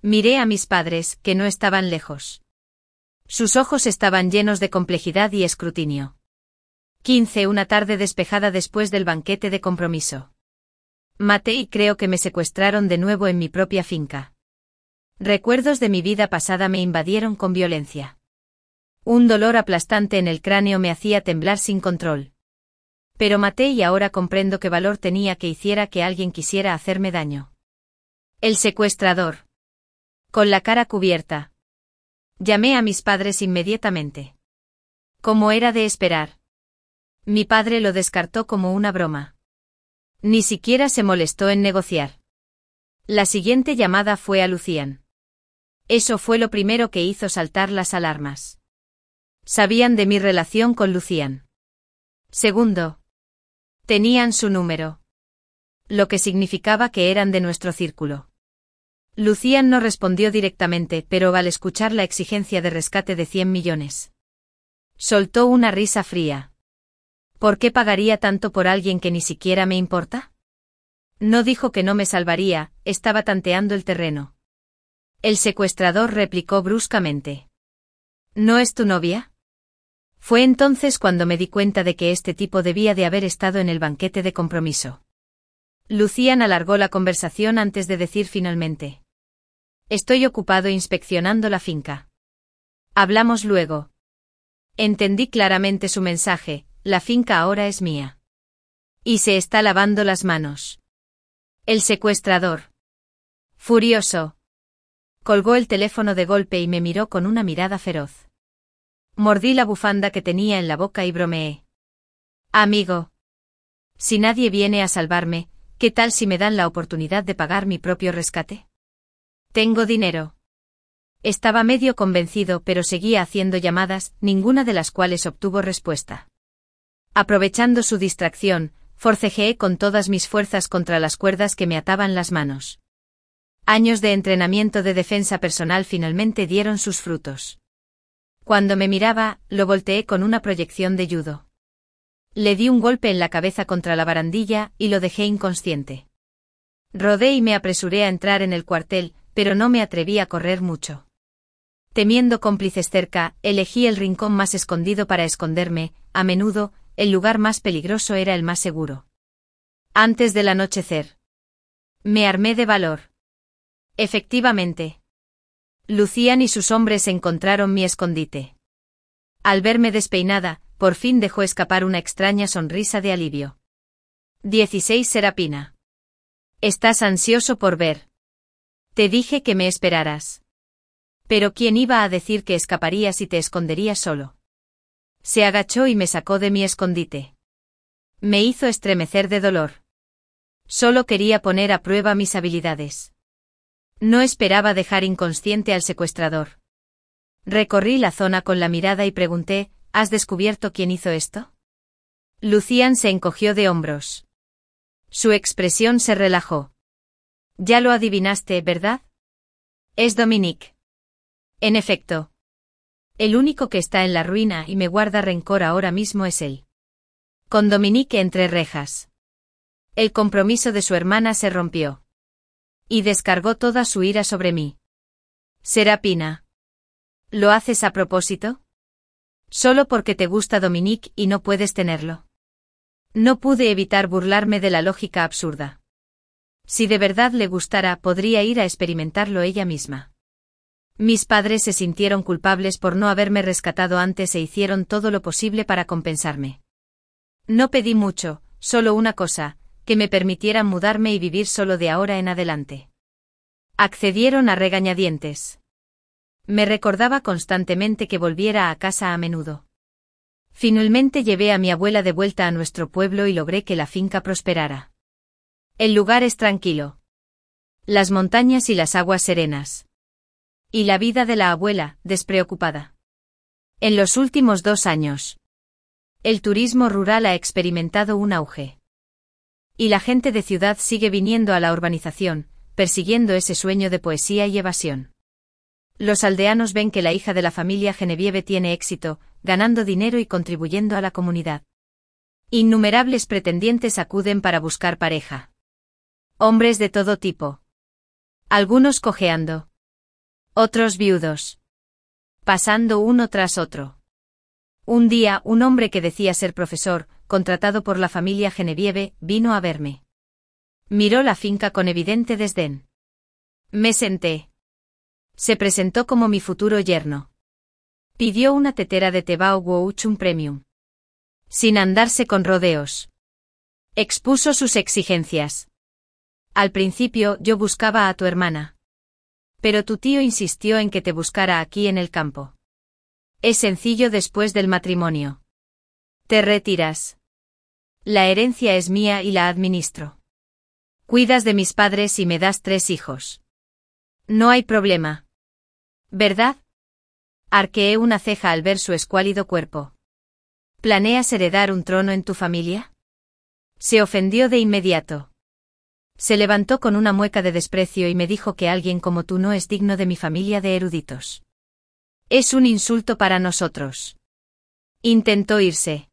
Miré a mis padres, que no estaban lejos. Sus ojos estaban llenos de complejidad y escrutinio. 15 Una tarde despejada después del banquete de compromiso. Maté y creo que me secuestraron de nuevo en mi propia finca. Recuerdos de mi vida pasada me invadieron con violencia. Un dolor aplastante en el cráneo me hacía temblar sin control. Pero maté y ahora comprendo qué valor tenía que hiciera que alguien quisiera hacerme daño. El secuestrador. Con la cara cubierta. Llamé a mis padres inmediatamente. Como era de esperar. Mi padre lo descartó como una broma. Ni siquiera se molestó en negociar. La siguiente llamada fue a Lucian. Eso fue lo primero que hizo saltar las alarmas. Sabían de mi relación con Lucian. Segundo, tenían su número. Lo que significaba que eran de nuestro círculo. Lucian no respondió directamente, pero al escuchar la exigencia de rescate de 100 millones. Soltó una risa fría. ¿Por qué pagaría tanto por alguien que ni siquiera me importa? No dijo que no me salvaría, estaba tanteando el terreno. El secuestrador replicó bruscamente. ¿No es tu novia? Fue entonces cuando me di cuenta de que este tipo debía de haber estado en el banquete de compromiso. Lucian alargó la conversación antes de decir finalmente. Estoy ocupado inspeccionando la finca. Hablamos luego. Entendí claramente su mensaje, la finca ahora es mía. Y se está lavando las manos. El secuestrador. Furioso. Colgó el teléfono de golpe y me miró con una mirada feroz. Mordí la bufanda que tenía en la boca y bromeé. Amigo. Si nadie viene a salvarme, ¿qué tal si me dan la oportunidad de pagar mi propio rescate? Tengo dinero. Estaba medio convencido, pero seguía haciendo llamadas, ninguna de las cuales obtuvo respuesta. Aprovechando su distracción, forcejeé con todas mis fuerzas contra las cuerdas que me ataban las manos. Años de entrenamiento de defensa personal finalmente dieron sus frutos. Cuando me miraba, lo volteé con una proyección de judo. Le di un golpe en la cabeza contra la barandilla y lo dejé inconsciente. Rodé y me apresuré a entrar en el cuartel, pero no me atreví a correr mucho. Temiendo cómplices cerca, elegí el rincón más escondido para esconderme, a menudo, el lugar más peligroso era el más seguro. Antes del anochecer. Me armé de valor. Efectivamente. Lucian y sus hombres encontraron mi escondite. Al verme despeinada, por fin dejó escapar una extraña sonrisa de alivio. 16 Serapina. Estás ansioso por ver. Te dije que me esperaras. Pero ¿quién iba a decir que escaparías y te esconderías solo? Se agachó y me sacó de mi escondite. Me hizo estremecer de dolor. Solo quería poner a prueba mis habilidades. No esperaba dejar inconsciente al secuestrador. Recorrí la zona con la mirada y pregunté, ¿has descubierto quién hizo esto? Lucian se encogió de hombros. Su expresión se relajó. Ya lo adivinaste, ¿verdad? Es Dominique. En efecto. El único que está en la ruina y me guarda rencor ahora mismo es él. Con Dominique entre rejas. El compromiso de su hermana se rompió. Y descargó toda su ira sobre mí. Serapina. ¿Lo haces a propósito? Solo porque te gusta Dominique y no puedes tenerlo. No pude evitar burlarme de la lógica absurda. Si de verdad le gustara, podría ir a experimentarlo ella misma. Mis padres se sintieron culpables por no haberme rescatado antes e hicieron todo lo posible para compensarme. No pedí mucho, solo una cosa, que me permitieran mudarme y vivir solo de ahora en adelante. Accedieron a regañadientes. Me recordaba constantemente que volviera a casa a menudo. Finalmente llevé a mi abuela de vuelta a nuestro pueblo y logré que la finca prosperara. El lugar es tranquilo. Las montañas y las aguas serenas. Y la vida de la abuela, despreocupada. En los últimos 2 años, el turismo rural ha experimentado un auge. Y la gente de ciudad sigue viniendo a la urbanización, persiguiendo ese sueño de poesía y evasión. Los aldeanos ven que la hija de la familia Genevieve tiene éxito, ganando dinero y contribuyendo a la comunidad. Innumerables pretendientes acuden para buscar pareja. Hombres de todo tipo. Algunos cojeando. Otros viudos. Pasando uno tras otro. Un día, un hombre que decía ser profesor, contratado por la familia Genevieve, vino a verme. Miró la finca con evidente desdén. Me senté. Se presentó como mi futuro yerno. Pidió una tetera de Tebao Wouchun Premium. Sin andarse con rodeos. Expuso sus exigencias. Al principio yo buscaba a tu hermana. Pero tu tío insistió en que te buscara aquí en el campo. Es sencillo después del matrimonio. Te retiras. La herencia es mía y la administro. Cuidas de mis padres y me das 3 hijos. No hay problema. ¿Verdad? Arqueé una ceja al ver su escuálido cuerpo. ¿Planeas heredar un trono en tu familia? Se ofendió de inmediato. Se levantó con una mueca de desprecio y me dijo que alguien como tú no es digno de mi familia de eruditos. Es un insulto para nosotros. Intentó irse.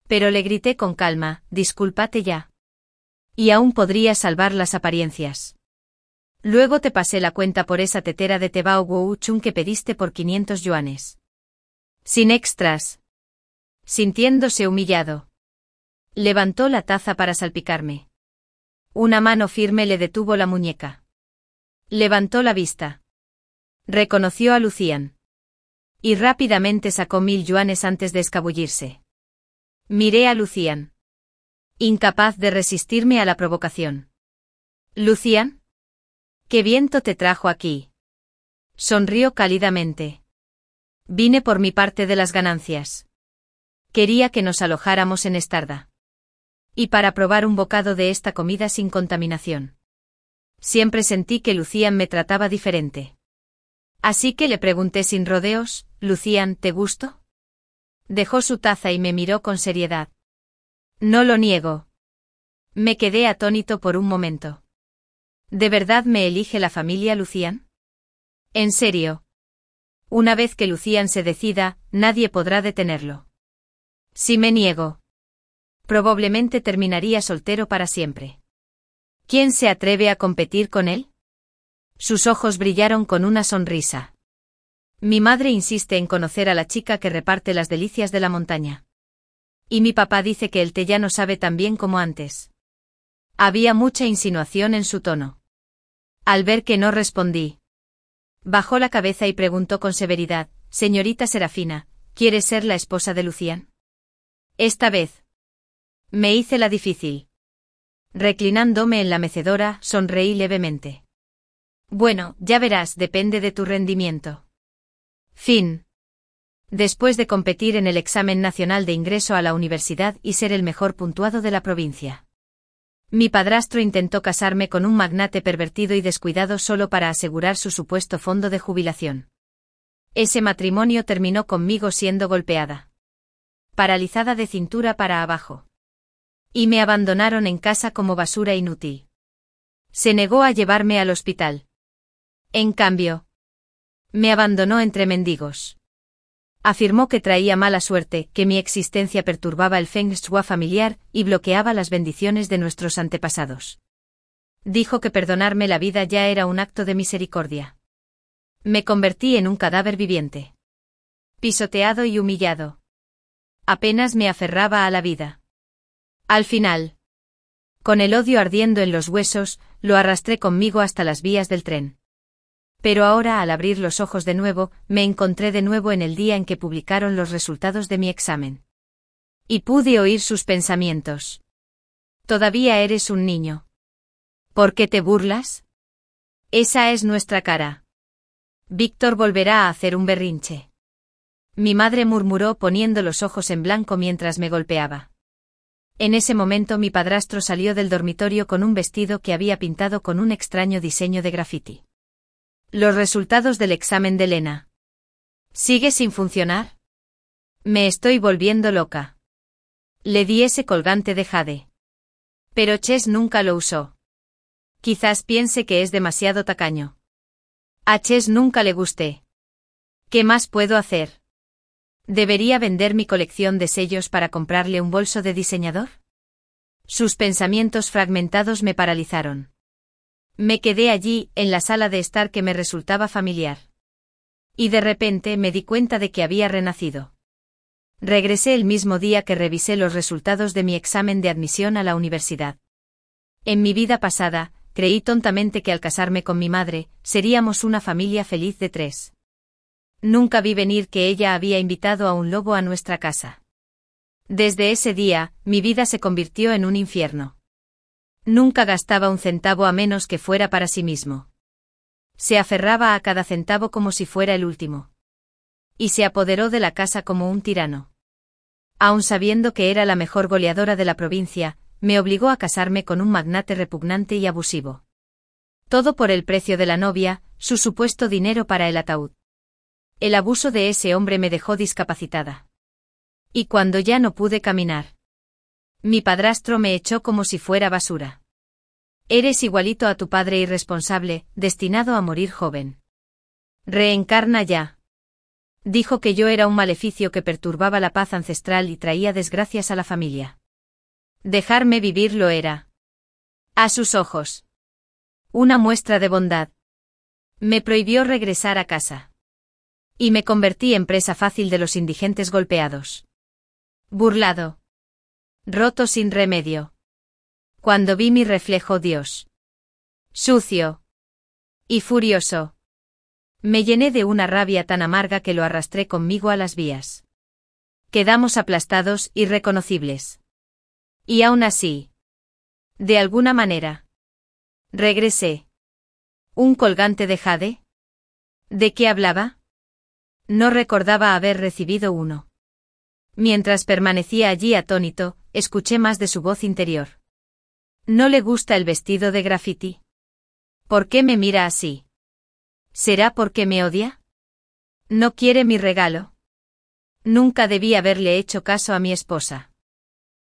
Pero le grité con calma, discúlpate ya. Y aún podría salvar las apariencias. Luego te pasé la cuenta por esa tetera de Tebao Wu Chun que pediste por 500 yuanes. Sin extras. Sintiéndose humillado. Levantó la taza para salpicarme. Una mano firme le detuvo la muñeca. Levantó la vista. Reconoció a Lucian. Y rápidamente sacó 1000 yuanes antes de escabullirse. Miré a Lucian. Incapaz de resistirme a la provocación. ¿Lucian? ¿Qué viento te trajo aquí? Sonrió cálidamente. Vine por mi parte de las ganancias. Quería que nos alojáramos en Estarda. Y para probar un bocado de esta comida sin contaminación. Siempre sentí que Lucian me trataba diferente. Así que le pregunté sin rodeos, Lucian, ¿te gusto? Dejó su taza y me miró con seriedad. No lo niego. Me quedé atónito por un momento. ¿De verdad me elige la familia Lucian? ¿En serio? Una vez que Lucian se decida, nadie podrá detenerlo. Si me niego, probablemente terminaría soltero para siempre. ¿Quién se atreve a competir con él? Sus ojos brillaron con una sonrisa. Mi madre insiste en conocer a la chica que reparte las delicias de la montaña. Y mi papá dice que el té ya no sabe tan bien como antes. Había mucha insinuación en su tono. Al ver que no respondí, bajó la cabeza y preguntó con severidad, señorita Serafina, ¿quieres ser la esposa de Lucian? Esta vez. Me hice la difícil. Reclinándome en la mecedora, sonreí levemente. Bueno, ya verás, depende de tu rendimiento. Fin. Después de competir en el examen nacional de ingreso a la universidad y ser el mejor puntuado de la provincia. Mi padrastro intentó casarme con un magnate pervertido y descuidado solo para asegurar su supuesto fondo de jubilación. Ese matrimonio terminó conmigo siendo golpeada. Paralizada de cintura para abajo. Y me abandonaron en casa como basura inútil. Se negó a llevarme al hospital. En cambio, me abandonó entre mendigos. Afirmó que traía mala suerte, que mi existencia perturbaba el feng shui familiar y bloqueaba las bendiciones de nuestros antepasados. Dijo que perdonarme la vida ya era un acto de misericordia. Me convertí en un cadáver viviente. Pisoteado y humillado. Apenas me aferraba a la vida. Al final, con el odio ardiendo en los huesos, lo arrastré conmigo hasta las vías del tren. Pero ahora, al abrir los ojos de nuevo, me encontré de nuevo en el día en que publicaron los resultados de mi examen. Y pude oír sus pensamientos. Todavía eres un niño. ¿Por qué te burlas? Esa es nuestra cara. Víctor volverá a hacer un berrinche. Mi madre murmuró poniendo los ojos en blanco mientras me golpeaba. En ese momento mi padrastro salió del dormitorio con un vestido que había pintado con un extraño diseño de grafiti. Los resultados del examen de Elena. ¿Sigue sin funcionar? Me estoy volviendo loca. Le di ese colgante de jade. Pero Chess nunca lo usó. Quizás piense que es demasiado tacaño. A Chess nunca le gusté. ¿Qué más puedo hacer? ¿Debería vender mi colección de sellos para comprarle un bolso de diseñador? Sus pensamientos fragmentados me paralizaron. Me quedé allí, en la sala de estar que me resultaba familiar. Y de repente me di cuenta de que había renacido. Regresé el mismo día que revisé los resultados de mi examen de admisión a la universidad. En mi vida pasada, creí tontamente que al casarme con mi madre, seríamos una familia feliz de 3. Nunca vi venir que ella había invitado a un lobo a nuestra casa. Desde ese día, mi vida se convirtió en un infierno. Nunca gastaba un centavo a menos que fuera para sí mismo. Se aferraba a cada centavo como si fuera el último. Y se apoderó de la casa como un tirano. Aun sabiendo que era la mejor goleadora de la provincia, me obligó a casarme con un magnate repugnante y abusivo. Todo por el precio de la novia, su supuesto dinero para el ataúd. El abuso de ese hombre me dejó discapacitada. Y cuando ya no pude caminar, mi padrastro me echó como si fuera basura. Eres igualito a tu padre irresponsable, destinado a morir joven. Reencarna ya. Dijo que yo era un maleficio que perturbaba la paz ancestral y traía desgracias a la familia. Dejarme vivir lo era. A sus ojos. Una muestra de bondad. Me prohibió regresar a casa. Y me convertí en presa fácil de los indigentes golpeados. Burlado. Roto sin remedio. Cuando vi mi reflejo, Dios. Sucio. Y furioso. Me llené de una rabia tan amarga que lo arrastré conmigo a las vías. Quedamos aplastados, irreconocibles. Y aún así. De alguna manera. Regresé. ¿Un colgante de jade? ¿De qué hablaba? No recordaba haber recibido uno. Mientras permanecía allí atónito, escuché más de su voz interior. ¿No le gusta el vestido de graffiti? ¿Por qué me mira así? ¿Será porque me odia? ¿No quiere mi regalo? Nunca debí haberle hecho caso a mi esposa.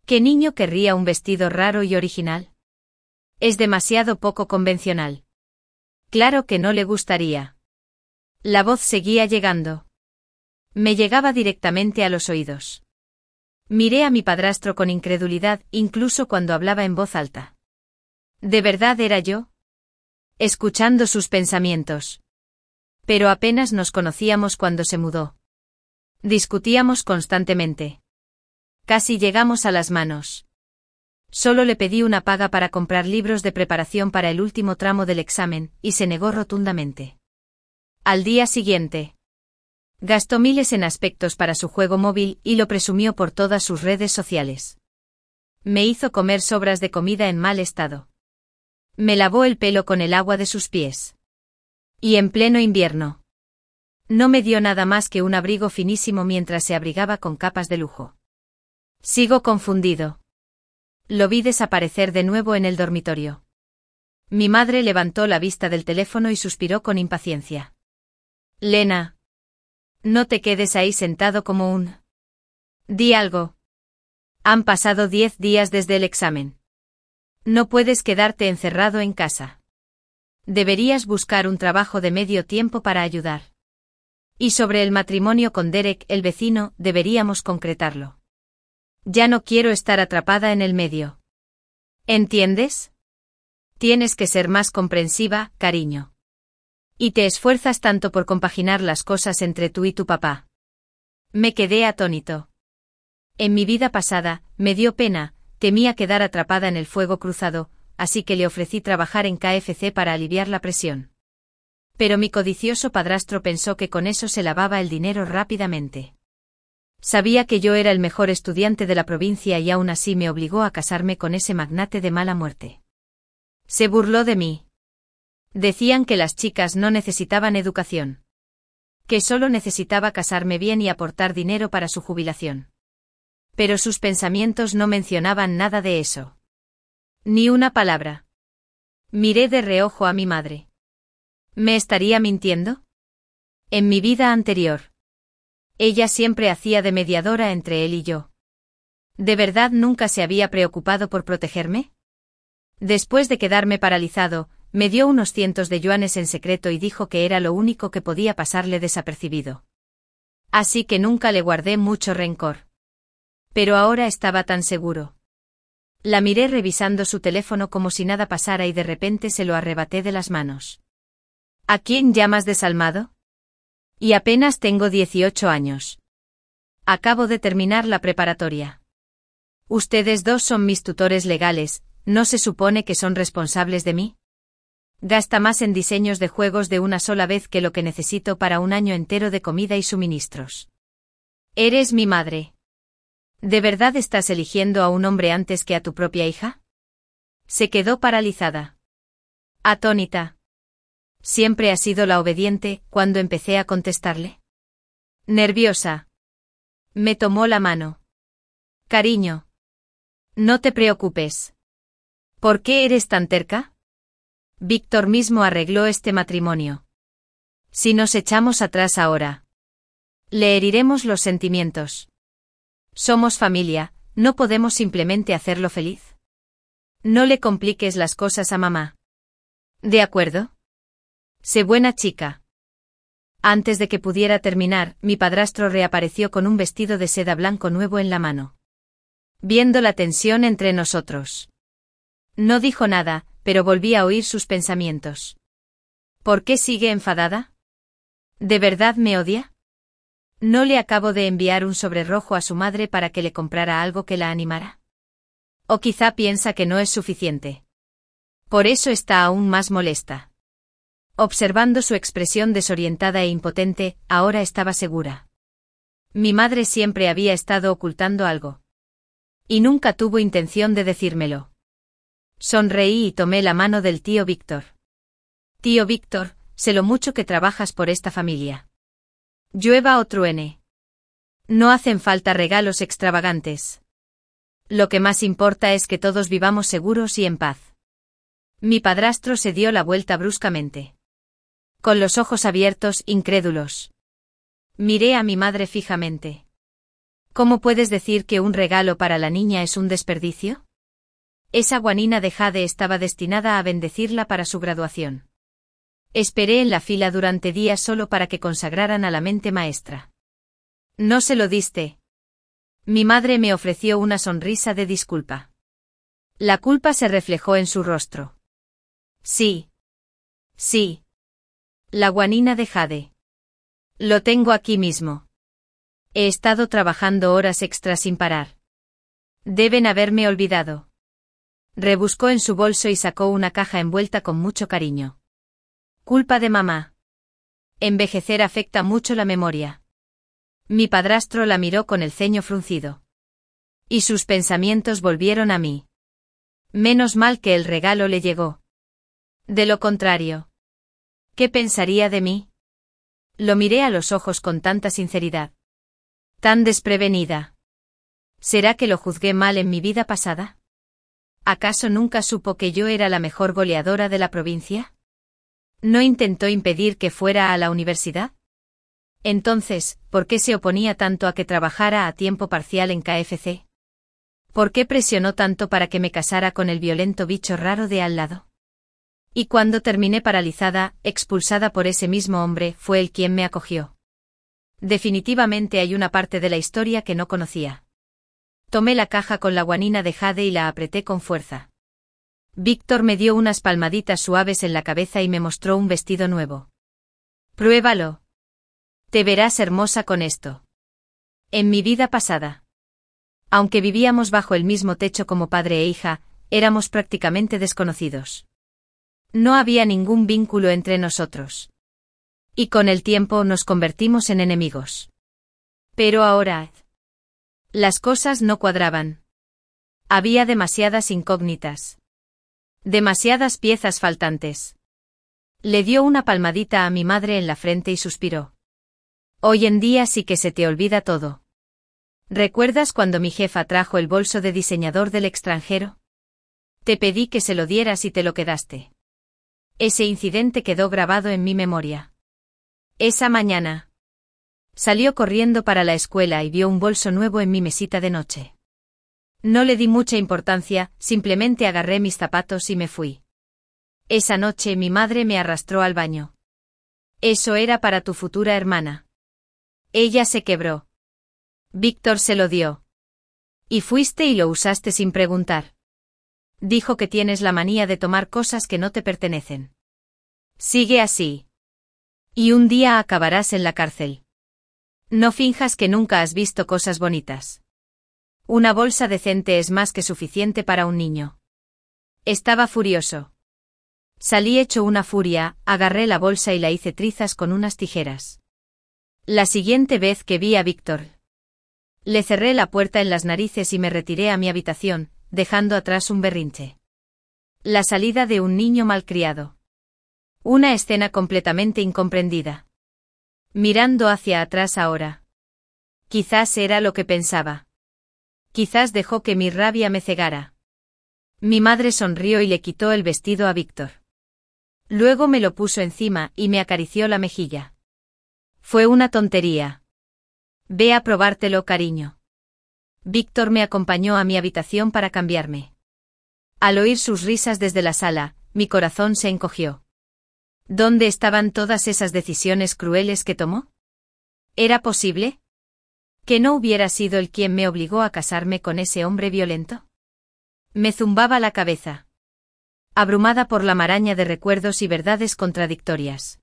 ¿Qué niño querría un vestido raro y original? Es demasiado poco convencional. Claro que no le gustaría. La voz seguía llegando. Me llegaba directamente a los oídos. Miré a mi padrastro con incredulidad, incluso cuando hablaba en voz alta. ¿De verdad era yo? Escuchando sus pensamientos. Pero apenas nos conocíamos cuando se mudó. Discutíamos constantemente. Casi llegamos a las manos. Solo le pedí una paga para comprar libros de preparación para el último tramo del examen, y se negó rotundamente. Al día siguiente. Gastó miles en aspectos para su juego móvil y lo presumió por todas sus redes sociales. Me hizo comer sobras de comida en mal estado. Me lavó el pelo con el agua de sus pies. Y en pleno invierno. No me dio nada más que un abrigo finísimo mientras se abrigaba con capas de lujo. Sigo confundido. Lo vi desaparecer de nuevo en el dormitorio. Mi madre levantó la vista del teléfono y suspiró con impaciencia. Lena. No te quedes ahí sentado como un... Di algo. Han pasado 10 días desde el examen. No puedes quedarte encerrado en casa. Deberías buscar un trabajo de medio tiempo para ayudar. Y sobre el matrimonio con Derek, el vecino, deberíamos concretarlo. Ya no quiero estar atrapada en el medio. ¿Entiendes? Tienes que ser más comprensiva, cariño. Y te esfuerzas tanto por compaginar las cosas entre tú y tu papá. Me quedé atónito. En mi vida pasada, me dio pena, temía quedar atrapada en el fuego cruzado, así que le ofrecí trabajar en KFC para aliviar la presión. Pero mi codicioso padrastro pensó que con eso se lavaba el dinero rápidamente. Sabía que yo era el mejor estudiante de la provincia y aún así me obligó a casarme con ese magnate de mala muerte. Se burló de mí. Decían que las chicas no necesitaban educación. Que solo necesitaba casarme bien y aportar dinero para su jubilación. Pero sus pensamientos no mencionaban nada de eso. Ni una palabra. Miré de reojo a mi madre. ¿Me estaría mintiendo? En mi vida anterior. Ella siempre hacía de mediadora entre él y yo. ¿De verdad nunca se había preocupado por protegerme? Después de quedarme paralizado, me dio unos cientos de yuanes en secreto y dijo que era lo único que podía pasarle desapercibido. Así que nunca le guardé mucho rencor. Pero ahora estaba tan seguro. La miré revisando su teléfono como si nada pasara y de repente se lo arrebaté de las manos. ¿A quién llamas desalmado? Y apenas tengo 18 años. Acabo de terminar la preparatoria. Ustedes dos son mis tutores legales, ¿no se supone que son responsables de mí? Gasta más en diseños de juegos de una sola vez que lo que necesito para un año entero de comida y suministros. Eres mi madre. ¿De verdad estás eligiendo a un hombre antes que a tu propia hija? Se quedó paralizada. Atónita. ¿Siempre ha sido la obediente cuando empecé a contestarle? Nerviosa. Me tomó la mano. Cariño. No te preocupes. ¿Por qué eres tan terca? Víctor mismo arregló este matrimonio. Si nos echamos atrás ahora, le heriremos los sentimientos. Somos familia, no podemos simplemente hacerlo feliz. No le compliques las cosas a mamá. ¿De acuerdo? Sé buena chica. Antes de que pudiera terminar, mi padrastro reapareció con un vestido de seda blanco nuevo en la mano. Viendo la tensión entre nosotros, no dijo nada, pero volví a oír sus pensamientos. ¿Por qué sigue enfadada? ¿De verdad me odia? ¿No le acabo de enviar un sobre rojo a su madre para que le comprara algo que la animara? ¿O quizá piensa que no es suficiente? Por eso está aún más molesta. Observando su expresión desorientada e impotente, ahora estaba segura. Mi madre siempre había estado ocultando algo. Y nunca tuvo intención de decírmelo. Sonreí y tomé la mano del tío Víctor. Tío Víctor, sé lo mucho que trabajas por esta familia. Llueva o truene. No hacen falta regalos extravagantes. Lo que más importa es que todos vivamos seguros y en paz. Mi padrastro se dio la vuelta bruscamente. Con los ojos abiertos, incrédulos. Miré a mi madre fijamente. ¿Cómo puedes decir que un regalo para la niña es un desperdicio? Esa guanina de jade estaba destinada a bendecirla para su graduación. Esperé en la fila durante días solo para que consagraran a la mente maestra. ¿No se lo diste? Mi madre me ofreció una sonrisa de disculpa. La culpa se reflejó en su rostro. Sí. Sí. La guanina de jade. Lo tengo aquí mismo. He estado trabajando horas extras sin parar. Deben haberme olvidado. Rebuscó en su bolso y sacó una caja envuelta con mucho cariño. Culpa de mamá. Envejecer afecta mucho la memoria. Mi padrastro la miró con el ceño fruncido. Y sus pensamientos volvieron a mí. Menos mal que el regalo le llegó. De lo contrario, ¿qué pensaría de mí? Lo miré a los ojos con tanta sinceridad. Tan desprevenida. ¿Será que lo juzgué mal en mi vida pasada? ¿Acaso nunca supo que yo era la mejor goleadora de la provincia? ¿No intentó impedir que fuera a la universidad? Entonces, ¿por qué se oponía tanto a que trabajara a tiempo parcial en KFC? ¿Por qué presionó tanto para que me casara con el violento bicho raro de al lado? Y cuando terminé paralizada, expulsada por ese mismo hombre, fue él quien me acogió. Definitivamente hay una parte de la historia que no conocía. Tomé la caja con la guanina de jade y la apreté con fuerza. Víctor me dio unas palmaditas suaves en la cabeza y me mostró un vestido nuevo. Pruébalo. Te verás hermosa con esto. En mi vida pasada, aunque vivíamos bajo el mismo techo como padre e hija, éramos prácticamente desconocidos. No había ningún vínculo entre nosotros. Y con el tiempo nos convertimos en enemigos. Pero ahora, las cosas no cuadraban. Había demasiadas incógnitas. Demasiadas piezas faltantes. Le dio una palmadita a mi madre en la frente y suspiró. Hoy en día sí que se te olvida todo. ¿Recuerdas cuando mi jefa trajo el bolso de diseñador del extranjero? Te pedí que se lo dieras y te lo quedaste. Ese incidente quedó grabado en mi memoria. Esa mañana salió corriendo para la escuela y vio un bolso nuevo en mi mesita de noche. No le di mucha importancia, simplemente agarré mis zapatos y me fui. Esa noche mi madre me arrastró al baño. Eso era para tu futura hermana. Ella se quebró. Víctor se lo dio. Y fuiste y lo usaste sin preguntar. Dijo que tienes la manía de tomar cosas que no te pertenecen. Sigue así. Y un día acabarás en la cárcel. No finjas que nunca has visto cosas bonitas. Una bolsa decente es más que suficiente para un niño. Estaba furioso. Salí hecho una furia, agarré la bolsa y la hice trizas con unas tijeras. La siguiente vez que vi a Víctor, le cerré la puerta en las narices y me retiré a mi habitación, dejando atrás un berrinche. La salida de un niño malcriado. Una escena completamente incomprendida. Mirando hacia atrás ahora. Quizás era lo que pensaba. Quizás dejó que mi rabia me cegara. Mi madre sonrió y le quitó el vestido a Víctor. Luego me lo puso encima y me acarició la mejilla. Fue una tontería. Ve a probártelo, cariño. Víctor me acompañó a mi habitación para cambiarme. Al oír sus risas desde la sala, mi corazón se encogió. ¿Dónde estaban todas esas decisiones crueles que tomó? ¿Era posible? ¿Que no hubiera sido él quien me obligó a casarme con ese hombre violento? Me zumbaba la cabeza. Abrumada por la maraña de recuerdos y verdades contradictorias.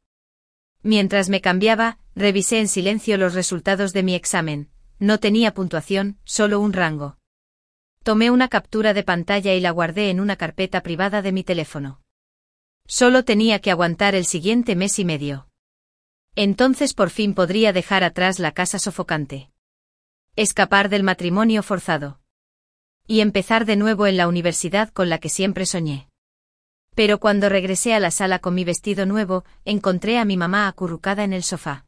Mientras me cambiaba, revisé en silencio los resultados de mi examen. No tenía puntuación, solo un rango. Tomé una captura de pantalla y la guardé en una carpeta privada de mi teléfono. Solo tenía que aguantar el siguiente mes y medio. Entonces por fin podría dejar atrás la casa sofocante. Escapar del matrimonio forzado. Y empezar de nuevo en la universidad con la que siempre soñé. Pero cuando regresé a la sala con mi vestido nuevo, encontré a mi mamá acurrucada en el sofá.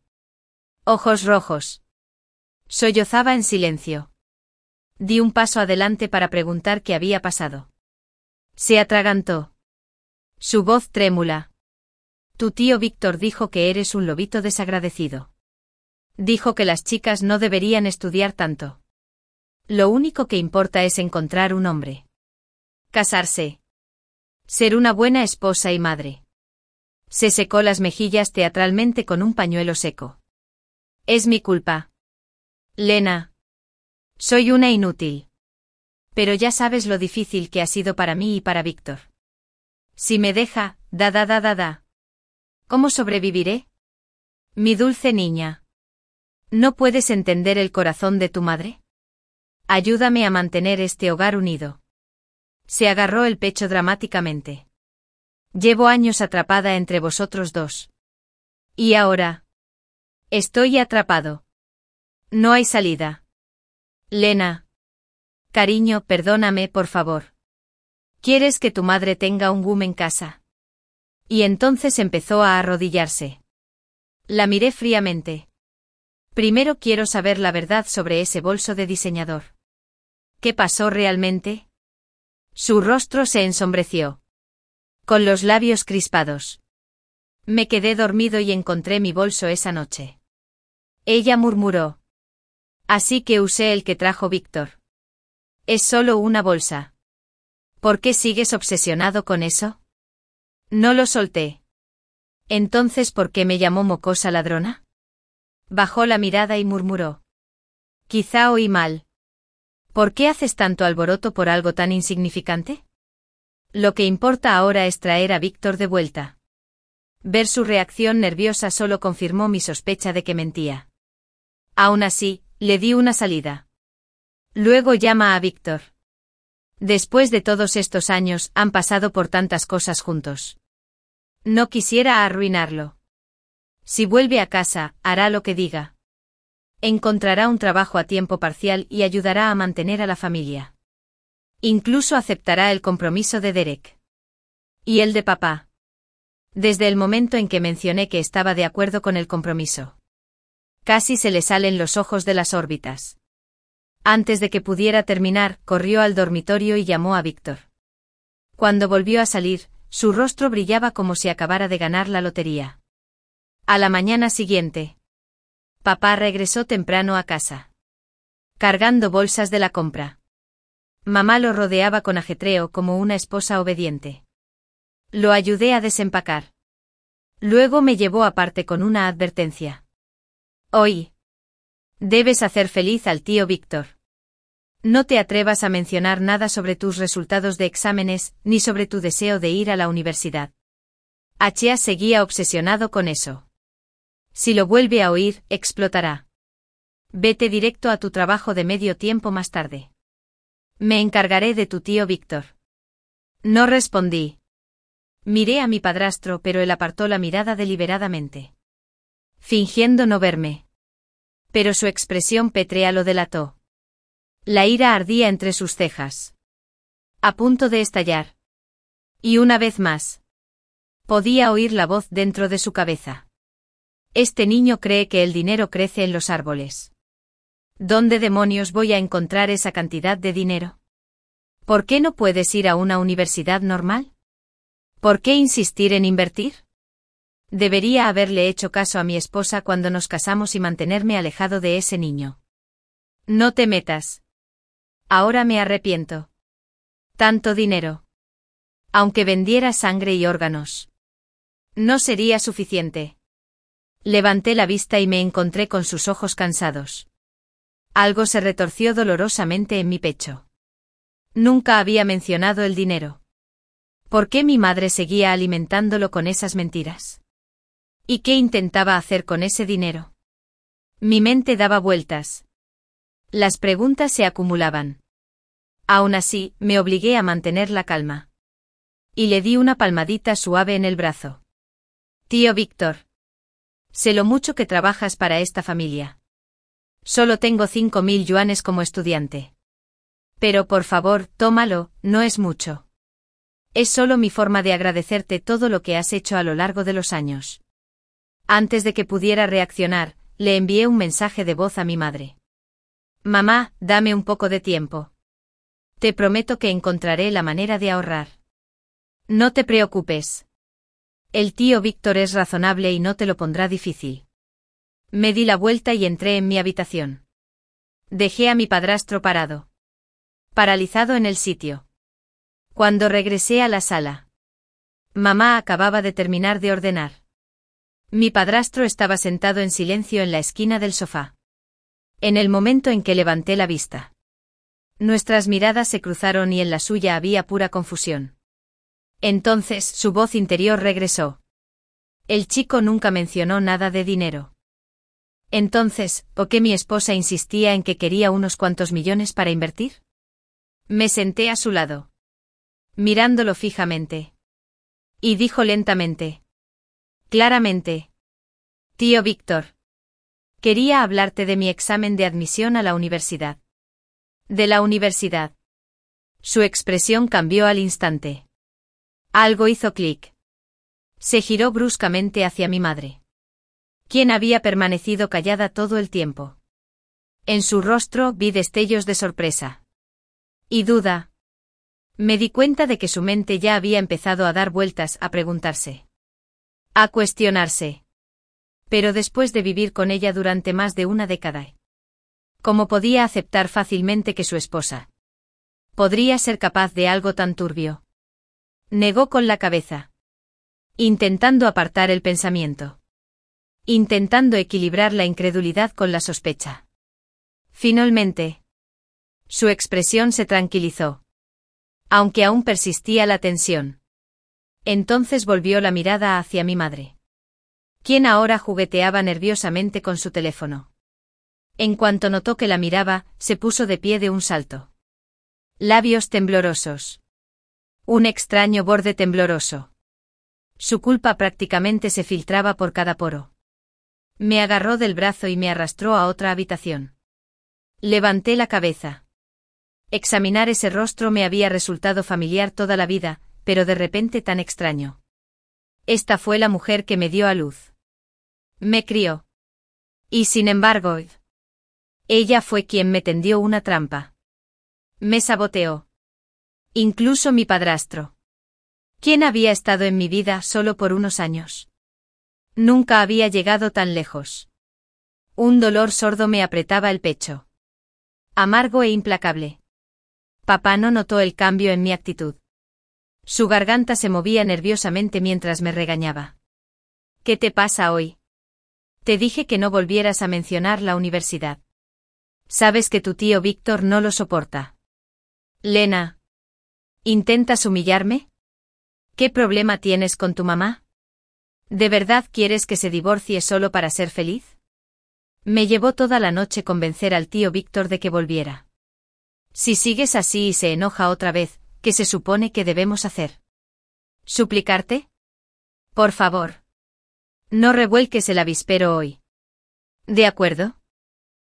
Ojos rojos. Sollozaba en silencio. Di un paso adelante para preguntar qué había pasado. Se atragantó. Su voz trémula. Tu tío Víctor dijo que eres un lobito desagradecido. Dijo que las chicas no deberían estudiar tanto. Lo único que importa es encontrar un hombre. Casarse. Ser una buena esposa y madre. Se secó las mejillas teatralmente con un pañuelo seco. Es mi culpa. Lena. Soy una inútil. Pero ya sabes lo difícil que ha sido para mí y para Víctor. Si me deja, ¿cómo sobreviviré? Mi dulce niña. ¿No puedes entender el corazón de tu madre? Ayúdame a mantener este hogar unido. Se agarró el pecho dramáticamente. Llevo años atrapada entre vosotros dos. Y ahora. Estoy atrapado. No hay salida. Lena. Cariño, perdóname, por favor. ¿Quieres que tu madre tenga un boom en casa? Y entonces empezó a arrodillarse. La miré fríamente. Primero quiero saber la verdad sobre ese bolso de diseñador. ¿Qué pasó realmente? Su rostro se ensombreció. Con los labios crispados. Me quedé dormido y encontré mi bolso esa noche. Ella murmuró. Así que usé el que trajo Víctor. Es solo una bolsa. ¿Por qué sigues obsesionado con eso? No lo solté. Entonces, ¿por qué me llamó mocosa ladrona? Bajó la mirada y murmuró. Quizá oí mal. ¿Por qué haces tanto alboroto por algo tan insignificante? Lo que importa ahora es traer a Víctor de vuelta. Ver su reacción nerviosa solo confirmó mi sospecha de que mentía. Aún así, le di una salida. Luego llama a Víctor. Después de todos estos años, han pasado por tantas cosas juntos. No quisiera arruinarlo. Si vuelve a casa, hará lo que diga. Encontrará un trabajo a tiempo parcial y ayudará a mantener a la familia. Incluso aceptará el compromiso de Derek. ¿Y el de papá? Desde el momento en que mencioné que estaba de acuerdo con el compromiso. Casi se le salen los ojos de las órbitas. Antes de que pudiera terminar, corrió al dormitorio y llamó a Víctor. Cuando volvió a salir, su rostro brillaba como si acabara de ganar la lotería. A la mañana siguiente. Papá regresó temprano a casa. Cargando bolsas de la compra. Mamá lo rodeaba con ajetreo como una esposa obediente. Lo ayudé a desempacar. Luego me llevó aparte con una advertencia. Hoy. Debes hacer feliz al tío Víctor. No te atrevas a mencionar nada sobre tus resultados de exámenes, ni sobre tu deseo de ir a la universidad. Achea seguía obsesionado con eso. Si lo vuelve a oír, explotará. Vete directo a tu trabajo de medio tiempo más tarde. Me encargaré de tu tío Víctor. No respondí. Miré a mi padrastro, pero él apartó la mirada deliberadamente. Fingiendo no verme. Pero su expresión pétrea lo delató. La ira ardía entre sus cejas. A punto de estallar. Y una vez más. Podía oír la voz dentro de su cabeza. Este niño cree que el dinero crece en los árboles. ¿Dónde demonios voy a encontrar esa cantidad de dinero? ¿Por qué no puedes ir a una universidad normal? ¿Por qué insistir en invertir? Debería haberle hecho caso a mi esposa cuando nos casamos y mantenerme alejado de ese niño. No te metas. Ahora me arrepiento. Tanto dinero. Aunque vendiera sangre y órganos. No sería suficiente. Levanté la vista y me encontré con sus ojos cansados. Algo se retorció dolorosamente en mi pecho. Nunca había mencionado el dinero. ¿Por qué mi madre seguía alimentándolo con esas mentiras? ¿Y qué intentaba hacer con ese dinero? Mi mente daba vueltas. Las preguntas se acumulaban. Aún así, me obligué a mantener la calma. Y le di una palmadita suave en el brazo. Tío Víctor. Sé lo mucho que trabajas para esta familia. Solo tengo 5.000 yuanes como estudiante. Pero por favor, tómalo, no es mucho. Es solo mi forma de agradecerte todo lo que has hecho a lo largo de los años. Antes de que pudiera reaccionar, le envié un mensaje de voz a mi madre. Mamá, dame un poco de tiempo. Te prometo que encontraré la manera de ahorrar. No te preocupes. El tío Víctor es razonable y no te lo pondrá difícil. Me di la vuelta y entré en mi habitación. Dejé a mi padrastro paralizado en el sitio. Cuando regresé a la sala, mamá acababa de terminar de ordenar. Mi padrastro estaba sentado en silencio en la esquina del sofá. En el momento en que levanté la vista, nuestras miradas se cruzaron y en la suya había pura confusión. Entonces su voz interior regresó. El chico nunca mencionó nada de dinero. Entonces, ¿por qué mi esposa insistía en que quería unos cuantos millones para invertir? Me senté a su lado, mirándolo fijamente. Y dijo lentamente. Claramente. Tío Víctor. Quería hablarte de mi examen de admisión a la universidad. De la universidad. Su expresión cambió al instante. Algo hizo clic. Se giró bruscamente hacia mi madre, quien había permanecido callada todo el tiempo. En su rostro vi destellos de sorpresa. Y duda. Me di cuenta de que su mente ya había empezado a dar vueltas, a preguntarse. A cuestionarse. Pero después de vivir con ella durante más de una década, ¿cómo podía aceptar fácilmente que su esposa podría ser capaz de algo tan turbio? Negó con la cabeza, intentando apartar el pensamiento, intentando equilibrar la incredulidad con la sospecha. Finalmente, su expresión se tranquilizó, aunque aún persistía la tensión. Entonces volvió la mirada hacia mi madre, quien ahora jugueteaba nerviosamente con su teléfono. En cuanto notó que la miraba, se puso de pie de un salto. Labios temblorosos. Un extraño borde tembloroso. Su culpa prácticamente se filtraba por cada poro. Me agarró del brazo y me arrastró a otra habitación. Levanté la cabeza. Examinar ese rostro me había resultado familiar toda la vida, pero de repente tan extraño. Esta fue la mujer que me dio a luz. Me crió. Y sin embargo, ella fue quien me tendió una trampa. Me saboteó. Incluso mi padrastro, quien había estado en mi vida solo por unos años. Nunca había llegado tan lejos. Un dolor sordo me apretaba el pecho. Amargo e implacable. Papá no notó el cambio en mi actitud. Su garganta se movía nerviosamente mientras me regañaba. ¿Qué te pasa hoy? Te dije que no volvieras a mencionar la universidad. Sabes que tu tío Víctor no lo soporta. Lena. ¿Intentas humillarme? ¿Qué problema tienes con tu mamá? ¿De verdad quieres que se divorcie solo para ser feliz? Me llevó toda la noche convencer al tío Víctor de que volviera. Si sigues así y se enoja otra vez, ¿qué se supone que debemos hacer? ¿Suplicarte? Por favor. No revuelques el avispero hoy. ¿De acuerdo?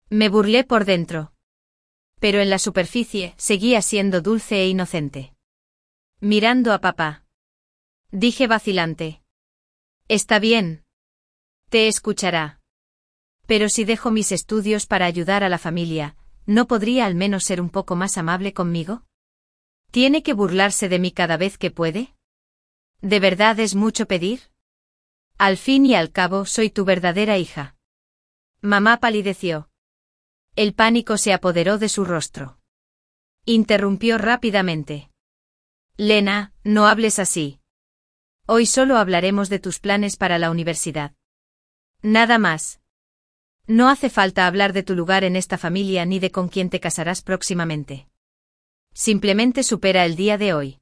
Me burlé por dentro. Pero en la superficie seguía siendo dulce e inocente. Mirando a papá. Dije vacilante. Está bien. Te escuchará. Pero si dejo mis estudios para ayudar a la familia, ¿no podría al menos ser un poco más amable conmigo? ¿Tiene que burlarse de mí cada vez que puede? ¿De verdad es mucho pedir? Al fin y al cabo, soy tu verdadera hija. Mamá palideció. El pánico se apoderó de su rostro. Interrumpió rápidamente. Lena, no hables así. Hoy solo hablaremos de tus planes para la universidad. Nada más. No hace falta hablar de tu lugar en esta familia ni de con quién te casarás próximamente. Simplemente supera el día de hoy.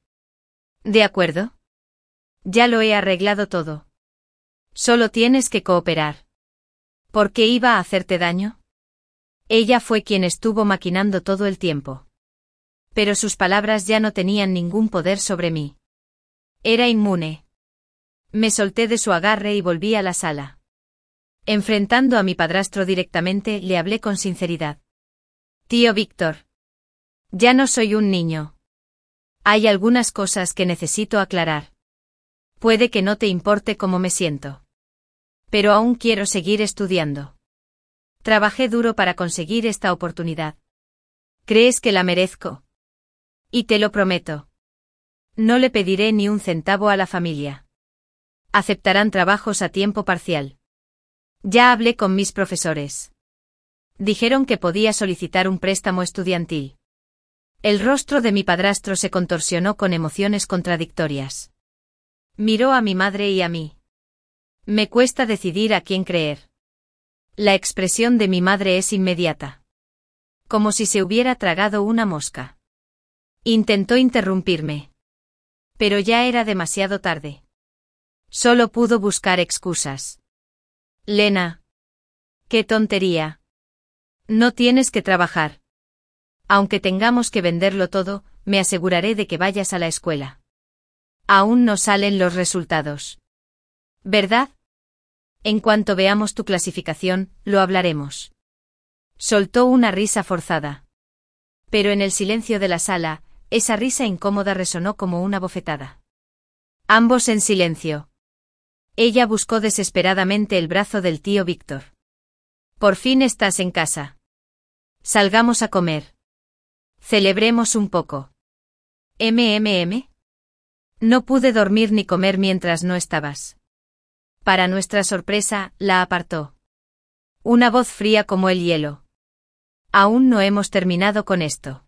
¿De acuerdo? Ya lo he arreglado todo. Solo tienes que cooperar. ¿Por qué iba a hacerte daño? Ella fue quien estuvo maquinando todo el tiempo. Pero sus palabras ya no tenían ningún poder sobre mí. Era inmune. Me solté de su agarre y volví a la sala. Enfrentando a mi padrastro directamente, le hablé con sinceridad. Tío Víctor. Ya no soy un niño. Hay algunas cosas que necesito aclarar. Puede que no te importe cómo me siento. Pero aún quiero seguir estudiando. Trabajé duro para conseguir esta oportunidad. ¿Crees que la merezco? Y te lo prometo. No le pediré ni un centavo a la familia. Aceptarán trabajos a tiempo parcial. Ya hablé con mis profesores. Dijeron que podía solicitar un préstamo estudiantil. El rostro de mi padrastro se contorsionó con emociones contradictorias. Miró a mi madre y a mí. Me cuesta decidir a quién creer. La expresión de mi madre es inmediata. Como si se hubiera tragado una mosca. Intentó interrumpirme. Pero ya era demasiado tarde. Solo pudo buscar excusas. Lena. ¡Qué tontería! No tienes que trabajar. Aunque tengamos que venderlo todo, me aseguraré de que vayas a la escuela. Aún no salen los resultados. ¿Verdad? En cuanto veamos tu clasificación, lo hablaremos. Soltó una risa forzada. Pero en el silencio de la sala, esa risa incómoda resonó como una bofetada. Ambos en silencio. Ella buscó desesperadamente el brazo del tío Víctor. Por fin estás en casa. Salgamos a comer. Celebremos un poco. No pude dormir ni comer mientras no estabas. Para nuestra sorpresa, la apartó. Una voz fría como el hielo. Aún no hemos terminado con esto.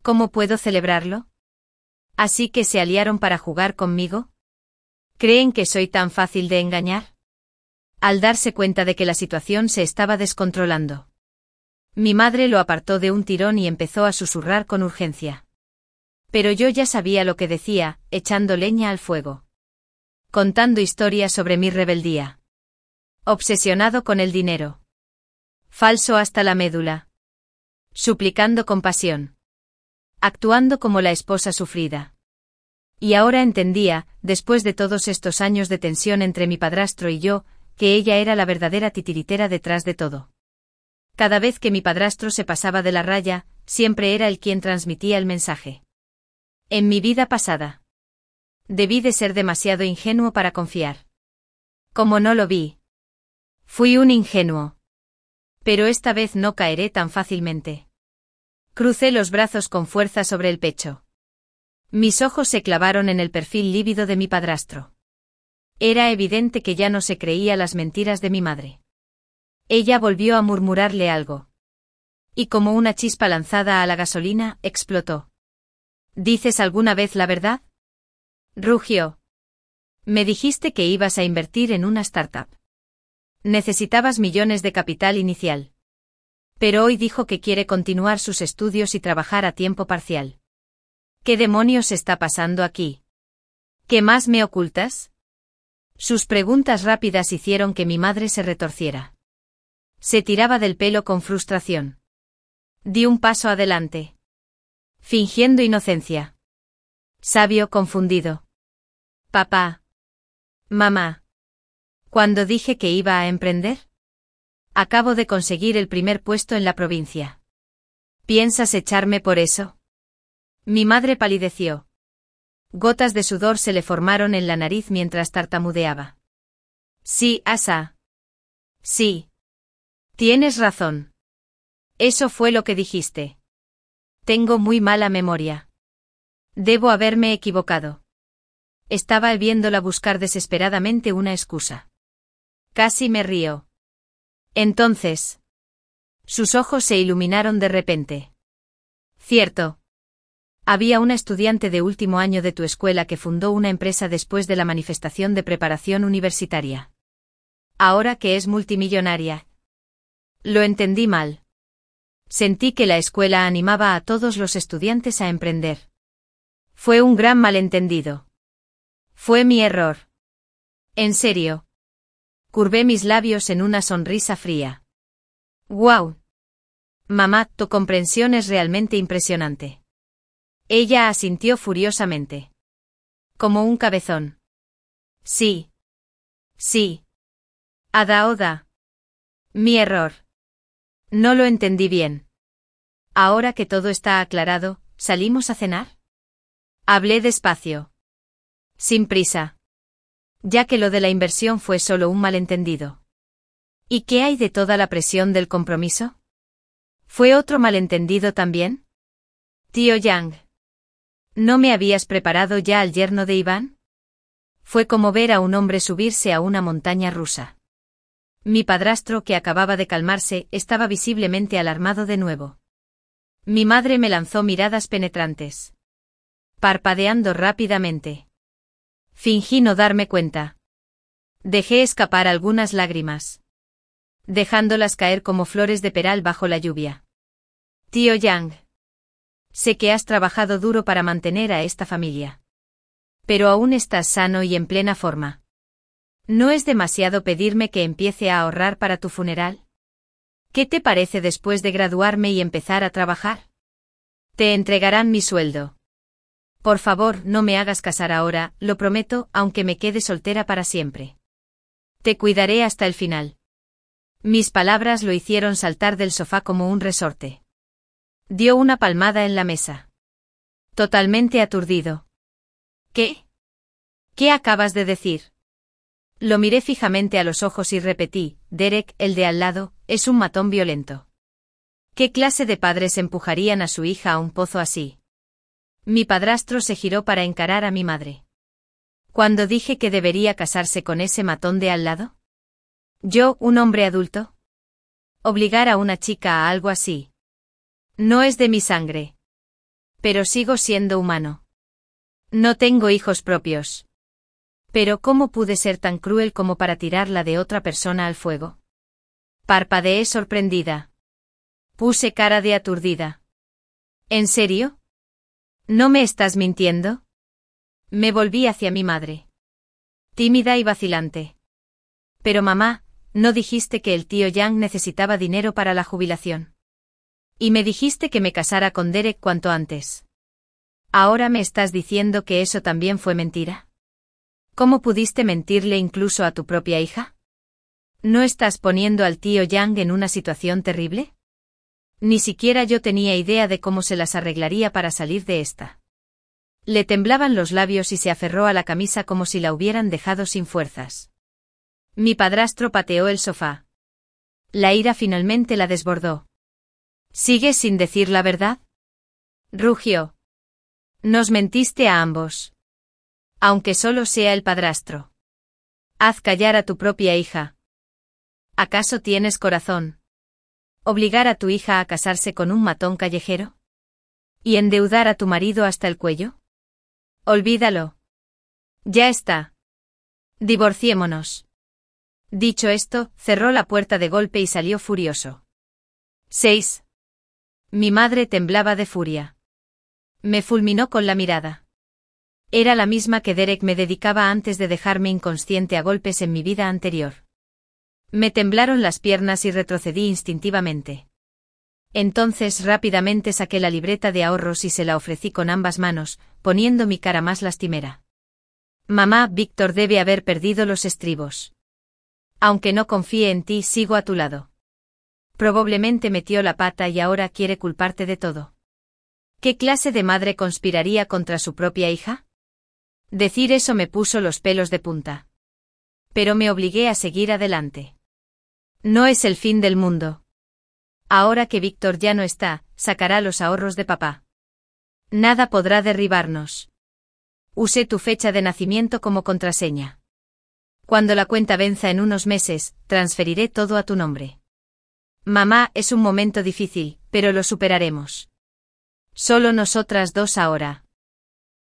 ¿Cómo puedo celebrarlo? ¿Así que se aliaron para jugar conmigo? ¿Creen que soy tan fácil de engañar? Al darse cuenta de que la situación se estaba descontrolando. Mi madre lo apartó de un tirón y empezó a susurrar con urgencia. Pero yo ya sabía lo que decía, echando leña al fuego. Contando historias sobre mi rebeldía. Obsesionado con el dinero. Falso hasta la médula. Suplicando compasión. Actuando como la esposa sufrida. Y ahora entendía, después de todos estos años de tensión entre mi padrastro y yo, que ella era la verdadera titiritera detrás de todo. Cada vez que mi padrastro se pasaba de la raya, siempre era él quien transmitía el mensaje. En mi vida pasada. Debí de ser demasiado ingenuo para confiar. Como no lo vi. Fui un ingenuo. Pero esta vez no caeré tan fácilmente. Crucé los brazos con fuerza sobre el pecho. Mis ojos se clavaron en el perfil lívido de mi padrastro. Era evidente que ya no se creía las mentiras de mi madre. Ella volvió a murmurarle algo. Y como una chispa lanzada a la gasolina, explotó. ¿Dices alguna vez la verdad? Rugió. Me dijiste que ibas a invertir en una startup. Necesitabas millones de capital inicial. Pero hoy dijo que quiere continuar sus estudios y trabajar a tiempo parcial. ¿Qué demonios está pasando aquí? ¿Qué más me ocultas? Sus preguntas rápidas hicieron que mi madre se retorciera. Se tiraba del pelo con frustración. Di un paso adelante. Fingiendo inocencia. Sabio confundido. Papá. Mamá. ¿Cuándo dije que iba a emprender? Acabo de conseguir el primer puesto en la provincia. ¿Piensas echarme por eso? Mi madre palideció. Gotas de sudor se le formaron en la nariz mientras tartamudeaba. Sí, Asa. Sí. Tienes razón. Eso fue lo que dijiste. Tengo muy mala memoria. Debo haberme equivocado. Estaba viéndola buscar desesperadamente una excusa. Casi me río. Entonces. Sus ojos se iluminaron de repente. Cierto. Había una estudiante de último año de tu escuela que fundó una empresa después de la manifestación de preparación universitaria. Ahora que es multimillonaria. Lo entendí mal. Sentí que la escuela animaba a todos los estudiantes a emprender. Fue un gran malentendido. Fue mi error. En serio. Curvé mis labios en una sonrisa fría. ¡Guau! Mamá, tu comprensión es realmente impresionante. Ella asintió furiosamente. Como un cabezón. Sí. Sí. Ada Oda. Mi error. No lo entendí bien. Ahora que todo está aclarado, ¿salimos a cenar? Hablé despacio. Sin prisa. Ya que lo de la inversión fue solo un malentendido. ¿Y qué hay de toda la presión del compromiso? ¿Fue otro malentendido también? Tío Yang. ¿No me habías preparado ya al yerno de Iván? Fue como ver a un hombre subirse a una montaña rusa. Mi padrastro, que acababa de calmarse, estaba visiblemente alarmado de nuevo. Mi madre me lanzó miradas penetrantes. Parpadeando rápidamente. Fingí no darme cuenta. Dejé escapar algunas lágrimas. Dejándolas caer como flores de peral bajo la lluvia. Tío Yang. Sé que has trabajado duro para mantener a esta familia. Pero aún estás sano y en plena forma. ¿No es demasiado pedirme que empiece a ahorrar para tu funeral? ¿Qué te parece después de graduarme y empezar a trabajar? Te entregarán mi sueldo. Por favor, no me hagas casar ahora, lo prometo, aunque me quede soltera para siempre. Te cuidaré hasta el final. Mis palabras lo hicieron saltar del sofá como un resorte. Dio una palmada en la mesa. Totalmente aturdido. ¿Qué? ¿Qué acabas de decir? Lo miré fijamente a los ojos y repetí, Derek, el de al lado, es un matón violento. ¿Qué clase de padres empujarían a su hija a un pozo así? Mi padrastro se giró para encarar a mi madre. ¿Cuándo dije que debería casarse con ese matón de al lado? ¿Yo, un hombre adulto? ¿Obligar a una chica a algo así? No es de mi sangre. Pero sigo siendo humano. No tengo hijos propios. Pero ¿cómo pude ser tan cruel como para tirarla de otra persona al fuego? Parpadeé sorprendida. Puse cara de aturdida. ¿En serio? ¿No me estás mintiendo? Me volví hacia mi madre. Tímida y vacilante. Pero mamá, ¿no dijiste que el tío Yang necesitaba dinero para la jubilación? Y me dijiste que me casara con Derek cuanto antes. ¿Ahora me estás diciendo que eso también fue mentira? ¿Cómo pudiste mentirle incluso a tu propia hija? ¿No estás poniendo al tío Yang en una situación terrible? Ni siquiera yo tenía idea de cómo se las arreglaría para salir de esta. Le temblaban los labios y se aferró a la camisa como si la hubieran dejado sin fuerzas. Mi padrastro pateó el sofá. La ira finalmente la desbordó. ¿Sigues sin decir la verdad? Rugió. Nos mentiste a ambos. Aunque solo sea el padrastro. Haz callar a tu propia hija. ¿Acaso tienes corazón? ¿Obligar a tu hija a casarse con un matón callejero? ¿Y endeudar a tu marido hasta el cuello? Olvídalo. Ya está. Divorciémonos. Dicho esto, cerró la puerta de golpe y salió furioso. 6. Mi madre temblaba de furia. Me fulminó con la mirada. Era la misma que Derek me dedicaba antes de dejarme inconsciente a golpes en mi vida anterior. Me temblaron las piernas y retrocedí instintivamente. Entonces rápidamente saqué la libreta de ahorros y se la ofrecí con ambas manos, poniendo mi cara más lastimera. Mamá, Víctor debe haber perdido los estribos. Aunque no confíe en ti, sigo a tu lado. Probablemente metió la pata y ahora quiere culparte de todo. ¿Qué clase de madre conspiraría contra su propia hija? Decir eso me puso los pelos de punta. Pero me obligué a seguir adelante. No es el fin del mundo. Ahora que Víctor ya no está, sacará los ahorros de papá. Nada podrá derribarnos. Usé tu fecha de nacimiento como contraseña. Cuando la cuenta venza en unos meses, transferiré todo a tu nombre. Mamá, es un momento difícil, pero lo superaremos. Solo nosotras dos ahora.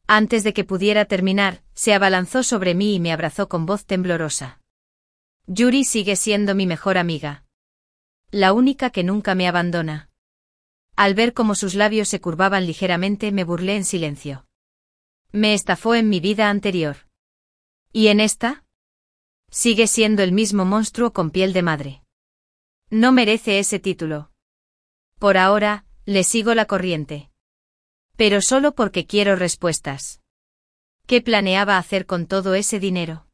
Antes de que pudiera terminar, se abalanzó sobre mí y me abrazó con voz temblorosa. Yuri sigue siendo mi mejor amiga. La única que nunca me abandona. Al ver cómo sus labios se curvaban ligeramente, me burlé en silencio. Me estafó en mi vida anterior. ¿Y en esta? Sigue siendo el mismo monstruo con piel de madre. No merece ese título. Por ahora, le sigo la corriente. Pero solo porque quiero respuestas. ¿Qué planeaba hacer con todo ese dinero?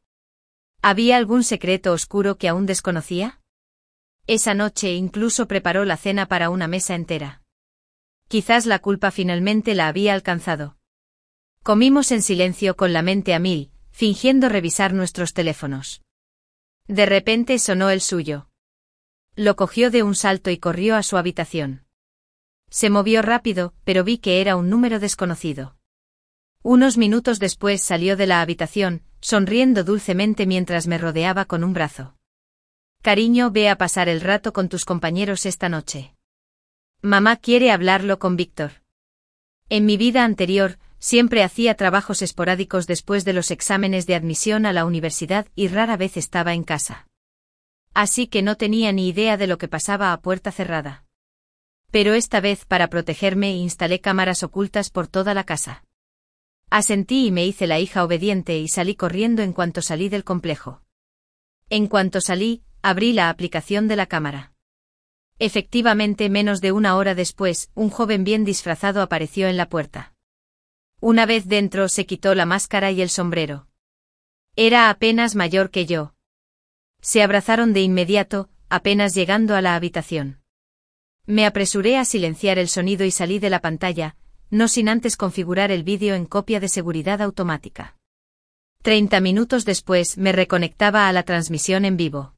¿Había algún secreto oscuro que aún desconocía? Esa noche incluso preparó la cena para una mesa entera. Quizás la culpa finalmente la había alcanzado. Comimos en silencio con la mente a mil, fingiendo revisar nuestros teléfonos. De repente sonó el suyo. Lo cogió de un salto y corrió a su habitación. Se movió rápido, pero vi que era un número desconocido. Unos minutos después salió de la habitación, sonriendo dulcemente mientras me rodeaba con un brazo. Cariño, ve a pasar el rato con tus compañeros esta noche. Mamá quiere hablarlo con Víctor. En mi vida anterior, siempre hacía trabajos esporádicos después de los exámenes de admisión a la universidad y rara vez estaba en casa. Así que no tenía ni idea de lo que pasaba a puerta cerrada. Pero esta vez, para protegerme, instalé cámaras ocultas por toda la casa. Asentí y me hice la hija obediente y salí corriendo en cuanto salí del complejo. En cuanto salí, abrí la aplicación de la cámara. Efectivamente, menos de una hora después, un joven bien disfrazado apareció en la puerta. Una vez dentro, se quitó la máscara y el sombrero. Era apenas mayor que yo. Se abrazaron de inmediato, apenas llegando a la habitación. Me apresuré a silenciar el sonido y salí de la pantalla, no sin antes configurar el vídeo en copia de seguridad automática. 30 minutos después me reconectaba a la transmisión en vivo.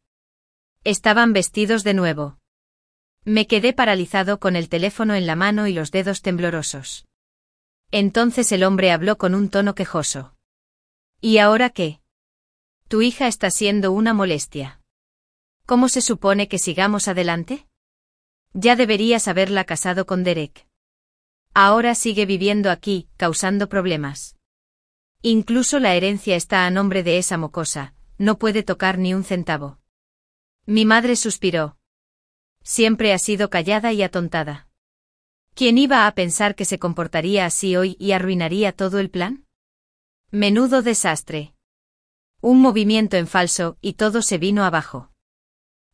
Estaban vestidos de nuevo. Me quedé paralizado con el teléfono en la mano y los dedos temblorosos. Entonces el hombre habló con un tono quejoso. ¿Y ahora qué? Tu hija está siendo una molestia. ¿Cómo se supone que sigamos adelante? Ya deberías haberla casado con Derek. Ahora sigue viviendo aquí, causando problemas. Incluso la herencia está a nombre de esa mocosa, no puede tocar ni un centavo. Mi madre suspiró. Siempre ha sido callada y atontada. ¿Quién iba a pensar que se comportaría así hoy y arruinaría todo el plan? Menudo desastre. Un movimiento en falso y todo se vino abajo.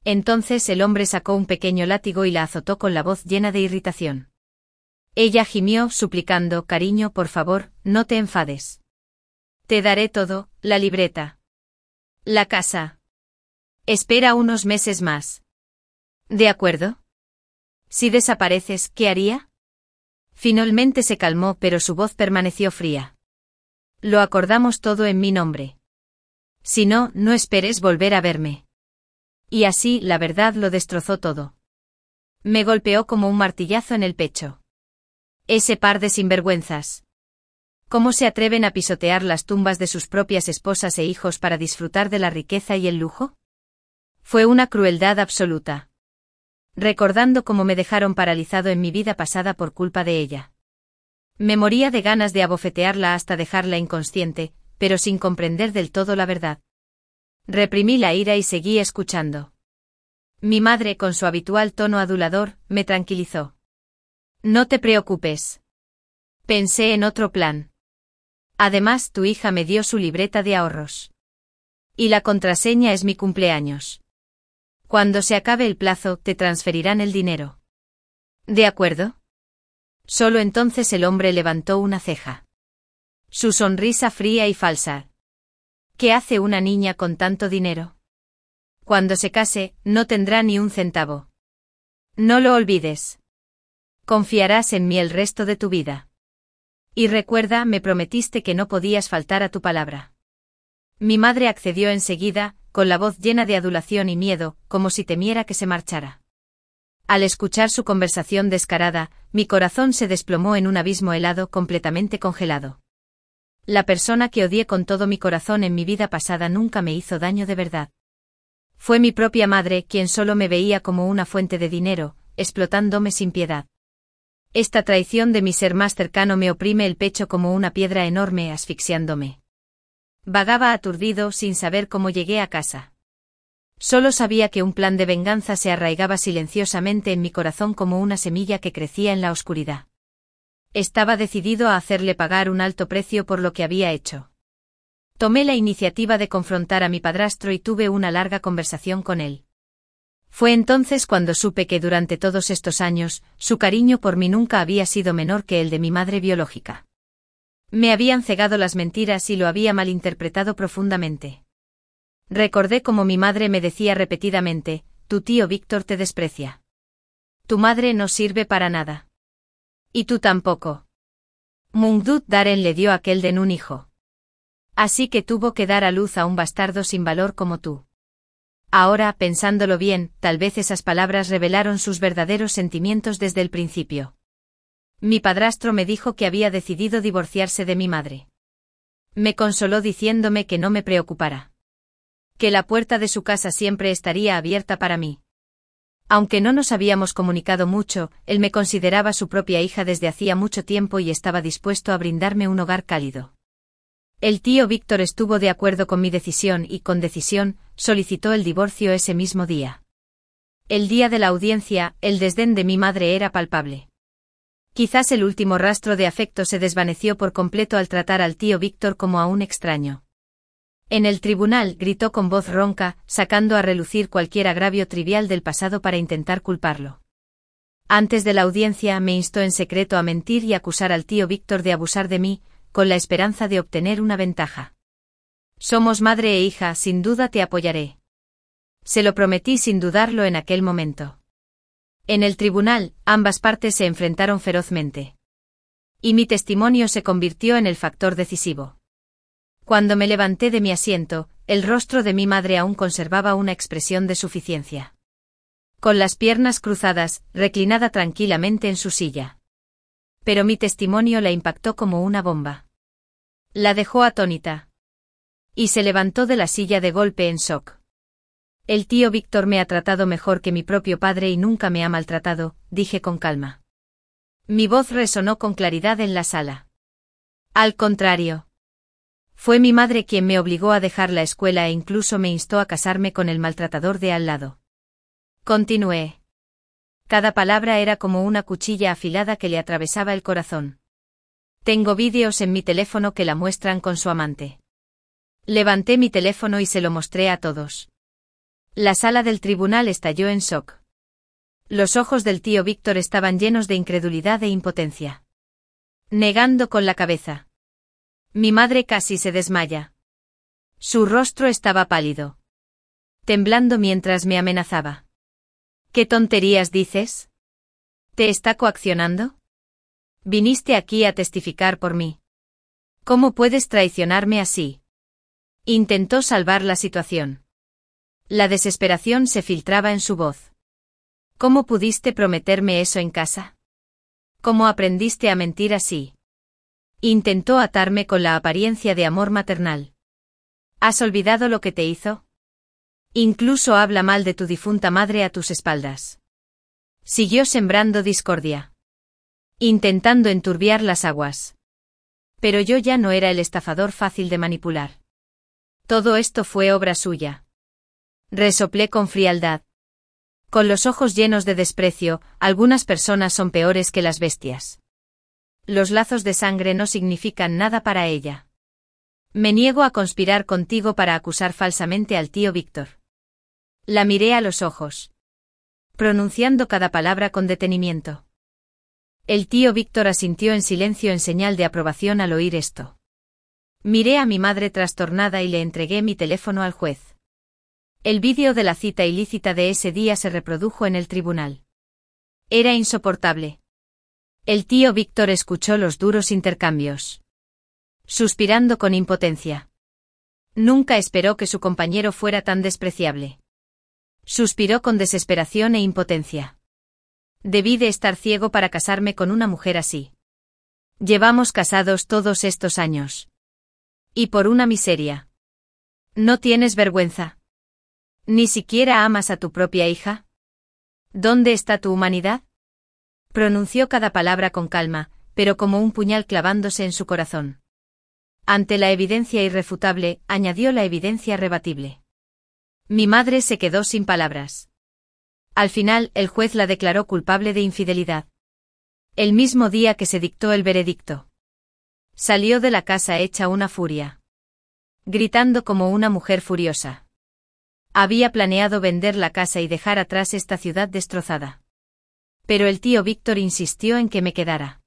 Entonces el hombre sacó un pequeño látigo y la azotó con la voz llena de irritación. Ella gimió, suplicando: cariño, por favor, no te enfades. Te daré todo, la libreta. La casa. Espera unos meses más. ¿De acuerdo? Si desapareces, ¿qué haría? Finalmente se calmó, pero su voz permaneció fría. Lo acordamos todo en mi nombre. Si no, no esperes volver a verme. Y así, la verdad lo destrozó todo. Me golpeó como un martillazo en el pecho. Ese par de sinvergüenzas. ¿Cómo se atreven a pisotear las tumbas de sus propias esposas e hijos para disfrutar de la riqueza y el lujo? Fue una crueldad absoluta. Recordando cómo me dejaron paralizado en mi vida pasada por culpa de ella. Me moría de ganas de abofetearla hasta dejarla inconsciente, pero sin comprender del todo la verdad. Reprimí la ira y seguí escuchando. Mi madre, con su habitual tono adulador, me tranquilizó. No te preocupes. Pensé en otro plan. Además, tu hija me dio su libreta de ahorros. Y la contraseña es mi cumpleaños. Cuando se acabe el plazo, te transferirán el dinero. ¿De acuerdo? Solo entonces el hombre levantó una ceja. Su sonrisa fría y falsa. ¿Qué hace una niña con tanto dinero? Cuando se case, no tendrá ni un centavo. No lo olvides. Confiarás en mí el resto de tu vida. Y recuerda, me prometiste que no podías faltar a tu palabra. Mi madre accedió enseguida, con la voz llena de adulación y miedo, como si temiera que se marchara. Al escuchar su conversación descarada, mi corazón se desplomó en un abismo helado completamente congelado. La persona que odié con todo mi corazón en mi vida pasada nunca me hizo daño de verdad. Fue mi propia madre quien solo me veía como una fuente de dinero, explotándome sin piedad. Esta traición de mi ser más cercano me oprime el pecho como una piedra enorme asfixiándome. Vagaba aturdido sin saber cómo llegué a casa. Solo sabía que un plan de venganza se arraigaba silenciosamente en mi corazón como una semilla que crecía en la oscuridad. Estaba decidido a hacerle pagar un alto precio por lo que había hecho. Tomé la iniciativa de confrontar a mi padrastro y tuve una larga conversación con él. Fue entonces cuando supe que durante todos estos años, su cariño por mí nunca había sido menor que el de mi madre biológica. Me habían cegado las mentiras y lo había malinterpretado profundamente. Recordé cómo mi madre me decía repetidamente: tu tío Víctor te desprecia. Tu madre no sirve para nada. Y tú tampoco. Mungdut Daren le dio a Kelden un hijo. Así que tuvo que dar a luz a un bastardo sin valor como tú. Ahora, pensándolo bien, tal vez esas palabras revelaron sus verdaderos sentimientos desde el principio. Mi padrastro me dijo que había decidido divorciarse de mi madre. Me consoló diciéndome que no me preocupara. Que la puerta de su casa siempre estaría abierta para mí. Aunque no nos habíamos comunicado mucho, él me consideraba su propia hija desde hacía mucho tiempo y estaba dispuesto a brindarme un hogar cálido. El tío Víctor estuvo de acuerdo con mi decisión y, con decisión, solicitó el divorcio ese mismo día. El día de la audiencia, el desdén de mi madre era palpable. Quizás el último rastro de afecto se desvaneció por completo al tratar al tío Víctor como a un extraño. En el tribunal gritó con voz ronca, sacando a relucir cualquier agravio trivial del pasado para intentar culparlo. Antes de la audiencia me instó en secreto a mentir y acusar al tío Víctor de abusar de mí, con la esperanza de obtener una ventaja. Somos madre e hija, sin duda te apoyaré. Se lo prometí sin dudarlo en aquel momento. En el tribunal, ambas partes se enfrentaron ferozmente. Y mi testimonio se convirtió en el factor decisivo. Cuando me levanté de mi asiento, el rostro de mi madre aún conservaba una expresión de suficiencia. Con las piernas cruzadas, reclinada tranquilamente en su silla. Pero mi testimonio la impactó como una bomba. La dejó atónita. Y se levantó de la silla de golpe en shock. El tío Víctor me ha tratado mejor que mi propio padre y nunca me ha maltratado, dije con calma. Mi voz resonó con claridad en la sala. Al contrario. Fue mi madre quien me obligó a dejar la escuela e incluso me instó a casarme con el maltratador de al lado. Continué. Cada palabra era como una cuchilla afilada que le atravesaba el corazón. Tengo vídeos en mi teléfono que la muestran con su amante. Levanté mi teléfono y se lo mostré a todos. La sala del tribunal estalló en shock. Los ojos del tío Víctor estaban llenos de incredulidad e impotencia. Negando con la cabeza. Mi madre casi se desmaya. Su rostro estaba pálido. Temblando mientras me amenazaba. ¿Qué tonterías dices? ¿Te está coaccionando? Viniste aquí a testificar por mí. ¿Cómo puedes traicionarme así? Intentó salvar la situación. La desesperación se filtraba en su voz. ¿Cómo pudiste prometerme eso en casa? ¿Cómo aprendiste a mentir así? Intentó atarme con la apariencia de amor maternal. ¿Has olvidado lo que te hizo? Incluso habla mal de tu difunta madre a tus espaldas. Siguió sembrando discordia. Intentando enturbiar las aguas. Pero yo ya no era el estafador fácil de manipular. Todo esto fue obra suya. Resoplé con frialdad. Con los ojos llenos de desprecio, algunas personas son peores que las bestias. Los lazos de sangre no significan nada para ella. Me niego a conspirar contigo para acusar falsamente al tío Víctor. La miré a los ojos. Pronunciando cada palabra con detenimiento. El tío Víctor asintió en silencio en señal de aprobación al oír esto. Miré a mi madre trastornada y le entregué mi teléfono al juez. El vídeo de la cita ilícita de ese día se reprodujo en el tribunal. Era insoportable. El tío Víctor escuchó los duros intercambios. Suspirando con impotencia. Nunca esperó que su compañero fuera tan despreciable. Suspiró con desesperación e impotencia. Debí de estar ciego para casarme con una mujer así. Llevamos casados todos estos años. Y por una miseria. ¿No tienes vergüenza? ¿Ni siquiera amas a tu propia hija? ¿Dónde está tu humanidad? Pronunció cada palabra con calma, pero como un puñal clavándose en su corazón. Ante la evidencia irrefutable, añadió la evidencia rebatible. Mi madre se quedó sin palabras. Al final, el juez la declaró culpable de infidelidad. El mismo día que se dictó el veredicto. Salió de la casa hecha una furia. Gritando como una mujer furiosa. Había planeado vender la casa y dejar atrás esta ciudad destrozada. Pero el tío Víctor insistió en que me quedara.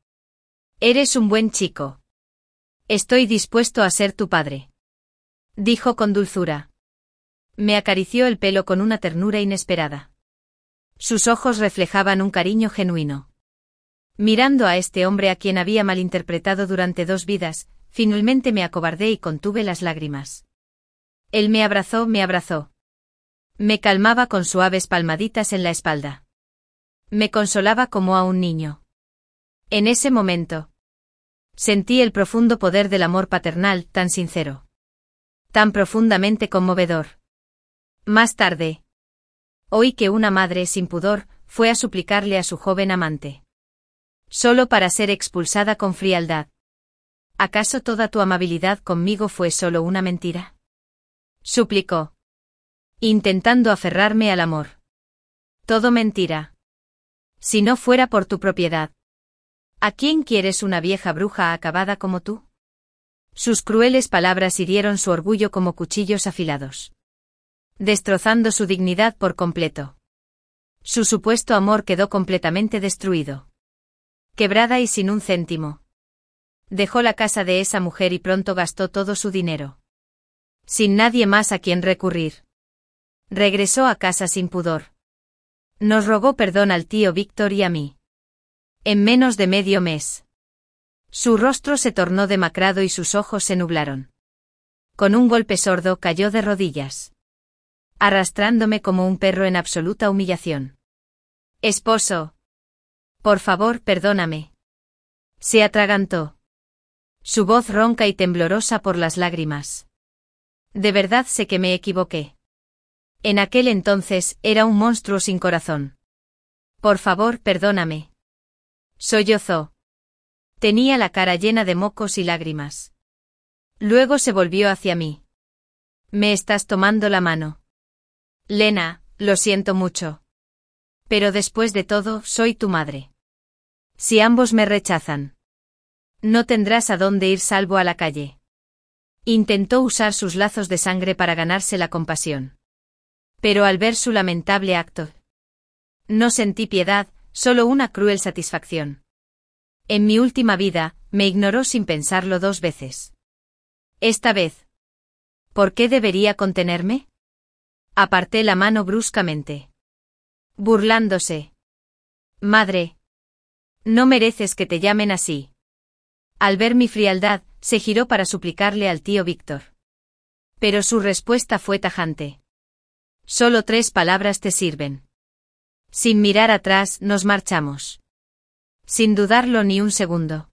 Eres un buen chico. Estoy dispuesto a ser tu padre. Dijo con dulzura. Me acarició el pelo con una ternura inesperada. Sus ojos reflejaban un cariño genuino. Mirando a este hombre a quien había malinterpretado durante 2 vidas, finalmente me acobardé y contuve las lágrimas. Él me abrazó. Me calmaba con suaves palmaditas en la espalda. Me consolaba como a un niño. En ese momento, sentí el profundo poder del amor paternal, tan sincero. Tan profundamente conmovedor. Más tarde, oí que una madre sin pudor fue a suplicarle a su joven amante. Solo para ser expulsada con frialdad. ¿Acaso toda tu amabilidad conmigo fue solo una mentira? Suplicó. Intentando aferrarme al amor. Todo mentira. Si no fuera por tu propiedad. ¿A quién quieres una vieja bruja acabada como tú? Sus crueles palabras hirieron su orgullo como cuchillos afilados. Destrozando su dignidad por completo. Su supuesto amor quedó completamente destruido. Quebrada y sin un céntimo. Dejó la casa de esa mujer y pronto gastó todo su dinero. Sin nadie más a quien recurrir. Regresó a casa sin pudor. Nos rogó perdón al tío Víctor y a mí. En menos de medio mes. Su rostro se tornó demacrado y sus ojos se nublaron. Con un golpe sordo cayó de rodillas. Arrastrándome como un perro en absoluta humillación. Esposo. Por favor, perdóname. Se atragantó. Su voz ronca y temblorosa por las lágrimas. De verdad sé que me equivoqué. En aquel entonces era un monstruo sin corazón. Por favor, perdóname. Sollozó. Tenía la cara llena de mocos y lágrimas. Luego se volvió hacia mí. Me estás tomando la mano. Lena, lo siento mucho. Pero después de todo, soy tu madre. Si ambos me rechazan, no tendrás a dónde ir salvo a la calle. Intentó usar sus lazos de sangre para ganarse la compasión. Pero al ver su lamentable acto, no sentí piedad, solo una cruel satisfacción. En mi última vida, me ignoró sin pensarlo 2 veces. Esta vez. ¿Por qué debería contenerme? Aparté la mano bruscamente. Burlándose. Madre. No mereces que te llamen así. Al ver mi frialdad, se giró para suplicarle al tío Víctor. Pero su respuesta fue tajante. Solo 3 palabras te sirven. Sin mirar atrás, nos marchamos. Sin dudarlo ni un segundo.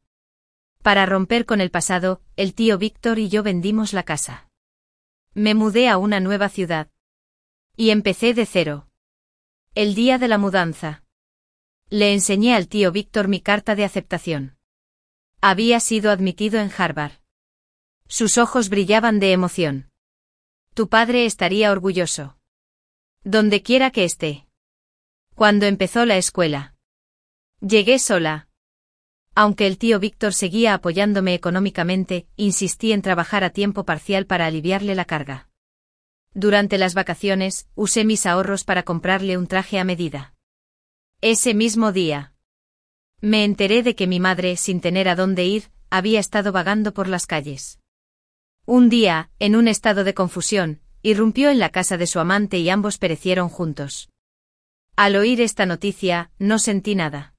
Para romper con el pasado, el tío Víctor y yo vendimos la casa. Me mudé a una nueva ciudad. Y empecé de cero. El día de la mudanza. Le enseñé al tío Víctor mi carta de aceptación. Había sido admitido en Harvard. Sus ojos brillaban de emoción. Tu padre estaría orgulloso. Donde quiera que esté. Cuando empezó la escuela. Llegué sola. Aunque el tío Víctor seguía apoyándome económicamente, insistí en trabajar a tiempo parcial para aliviarle la carga. Durante las vacaciones, usé mis ahorros para comprarle un traje a medida. Ese mismo día, me enteré de que mi madre, sin tener a dónde ir, había estado vagando por las calles. Un día, en un estado de confusión, irrumpió en la casa de su amante y ambos perecieron juntos. Al oír esta noticia, no sentí nada.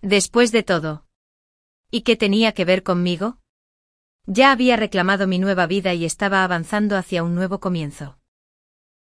Después de todo. ¿Y qué tenía que ver conmigo? Ya había reclamado mi nueva vida y estaba avanzando hacia un nuevo comienzo.